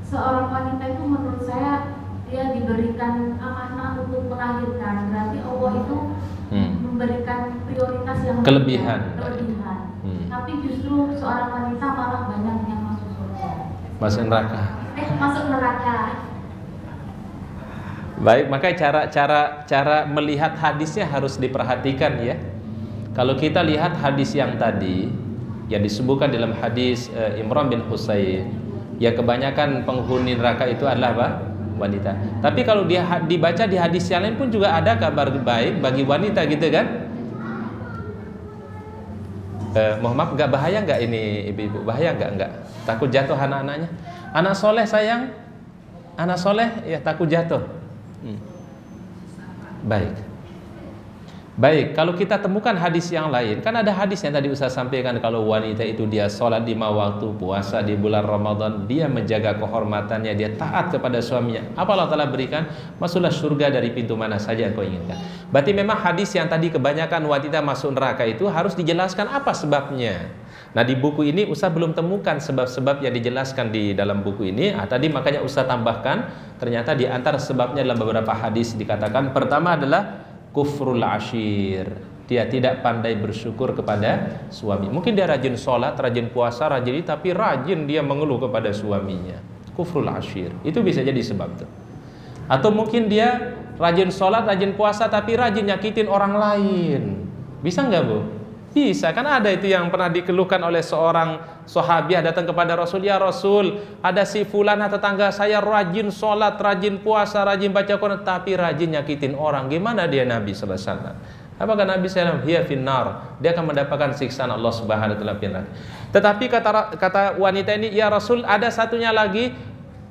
Speaker 4: seorang wanita itu menurut saya dia diberikan amanah untuk melahirkan, berarti Allah itu memberikan prioritas yang
Speaker 2: Kelebihan.
Speaker 4: Tapi justru seorang wanita malah banyak yang masuk surga,
Speaker 2: Masuk neraka.
Speaker 4: masuk neraka.
Speaker 2: Baik, maka cara melihat hadisnya harus diperhatikan, ya. Kalau kita lihat hadis yang tadi yang disebutkan dalam hadis Imran bin Husain, ya kebanyakan penghuni neraka itu adalah apa? Wanita. Tapi kalau dia dibaca di hadis yang lain pun juga ada kabar baik bagi wanita, gitu kan? Mohon maaf, nggak bahaya nggak ini ibu-ibu? Bahaya nggak? Takut jatuh anak-anaknya? Anak soleh sayang, anak soleh ya takut jatuh. Baik, kalau kita temukan hadis yang lain, kan ada hadis yang tadi Ustaz sampaikan, kalau wanita itu dia sholat 5 waktu, puasa di bulan Ramadan, dia menjaga kehormatannya, dia taat kepada suaminya, apa Allah Ta'ala berikan? Masuklah surga dari pintu mana saja yang kau inginkan. Berarti memang hadis yang tadi kebanyakan wanita masuk neraka itu harus dijelaskan apa sebabnya. Nah, di buku ini Ustaz belum temukan sebab-sebab yang dijelaskan di dalam buku ini. Tadi makanya Ustaz tambahkan, ternyata di antara sebabnya dalam beberapa hadis dikatakan, pertama adalah kufrul ashir, dia tidak pandai bersyukur kepada suami. Mungkin dia rajin sholat, rajin puasa, rajin ini, tapi rajin dia mengeluh kepada suaminya. Kufrul ashir, itu bisa jadi sebab itu. Atau mungkin dia rajin sholat, rajin puasa, tapi rajin nyakitin orang lain. Bisa nggak, Bu? Bisa, kan ada itu yang pernah dikeluhkan oleh seorang sahabiah datang kepada Rasul, ya Rasul, ada si fulanah tetangga saya rajin sholat, rajin puasa, rajin baca Quran, tapi rajin nyakitin orang. Gimana dia Nabi sallallahu alaihi wasallam? Apakah Nabi SAW? Hiya finnar, dia akan mendapatkan siksaan Allah Subhanahu wa taala. Tetapi kata wanita ini, ya Rasul, ada satunya lagi,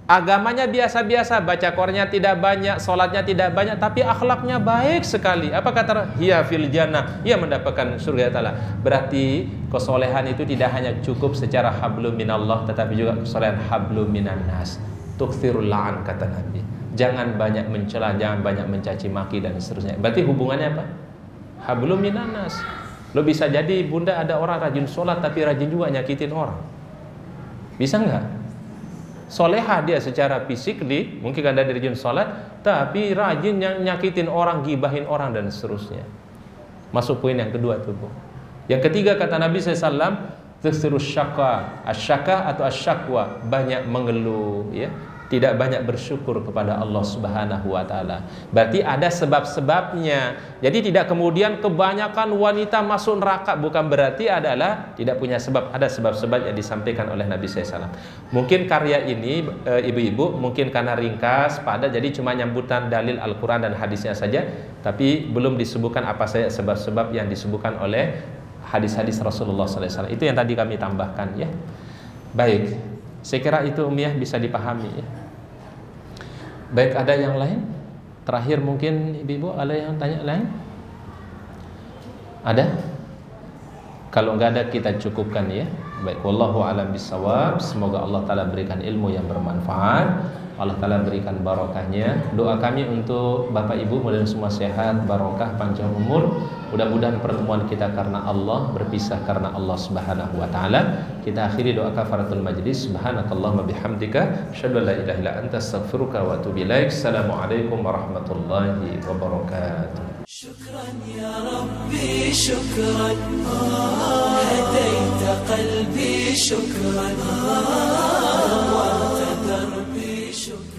Speaker 2: agamanya biasa-biasa, baca Qur'annya tidak banyak, sholatnya tidak banyak, tapi akhlaknya baik sekali. Apa kata? Hiya fil jannah, ia mendapatkan surga ta'ala. Berarti kesolehan itu tidak hanya cukup secara hablum minallah, tetapi juga kesolehan hablum minan nas. Tukthirul la'an, kata Nabi. Jangan banyak mencela, jangan banyak mencaci maki dan seterusnya. Berarti hubungannya apa? Hablum minan nas. Lo bisa jadi bunda ada orang rajin sholat tapi rajin juga nyakitin orang. Bisa nggak? Soleha dia secara fisik mungkin kan dari rajin sholat, tapi rajin nyakitin orang, gibahin orang dan seterusnya. Masuk poin yang kedua tuh, Bu. Yang ketiga kata Nabi SAW, terus syaka, asyaka atau asyakwa, banyak mengeluh, ya, tidak banyak bersyukur kepada Allah Subhanahu wa taala. Berarti ada sebab-sebabnya. Jadi tidak kemudian kebanyakan wanita masuk neraka, bukan berarti adalah tidak punya sebab. Ada sebab-sebab yang disampaikan oleh Nabi SAW. Mungkin karya ini ibu-ibu mungkin karena ringkas, padat, jadi cuma nyambutan dalil Al-Qur'an dan hadisnya saja, tapi belum disebutkan apa saja sebab-sebab yang disebutkan oleh hadis-hadis Rasulullah SAW. Itu yang tadi kami tambahkan, ya. Baik. Saya kira itu Umiah bisa dipahami, ya. Baik, ada yang lain? Terakhir mungkin ibu-ibu ada yang tanya lain? Ada? Kalau enggak ada kita cukupkan, ya. Baik, wallahu a'lam bishawab. Semoga Allah Ta'ala berikan ilmu yang bermanfaat, Allah Ta'ala berikan barokahnya. Doa kami untuk Bapak Ibu mudah-mudahan semua sehat, barokah, panjang umur. Mudah-mudahan pertemuan kita karena Allah, berpisah karena Allah Subhanahu wa taala. Kita akhiri doa kafaratul majlis. Subhanakallahumma bihamdika, asyhadu an la ilaha illa anta, astaghfiruka wa atubu ilaik. Assalamualaikum warahmatullahi wabarakatuh.
Speaker 1: شكرا يا ربي شكرا هديت قلبي شكرا نورت دربي شكرا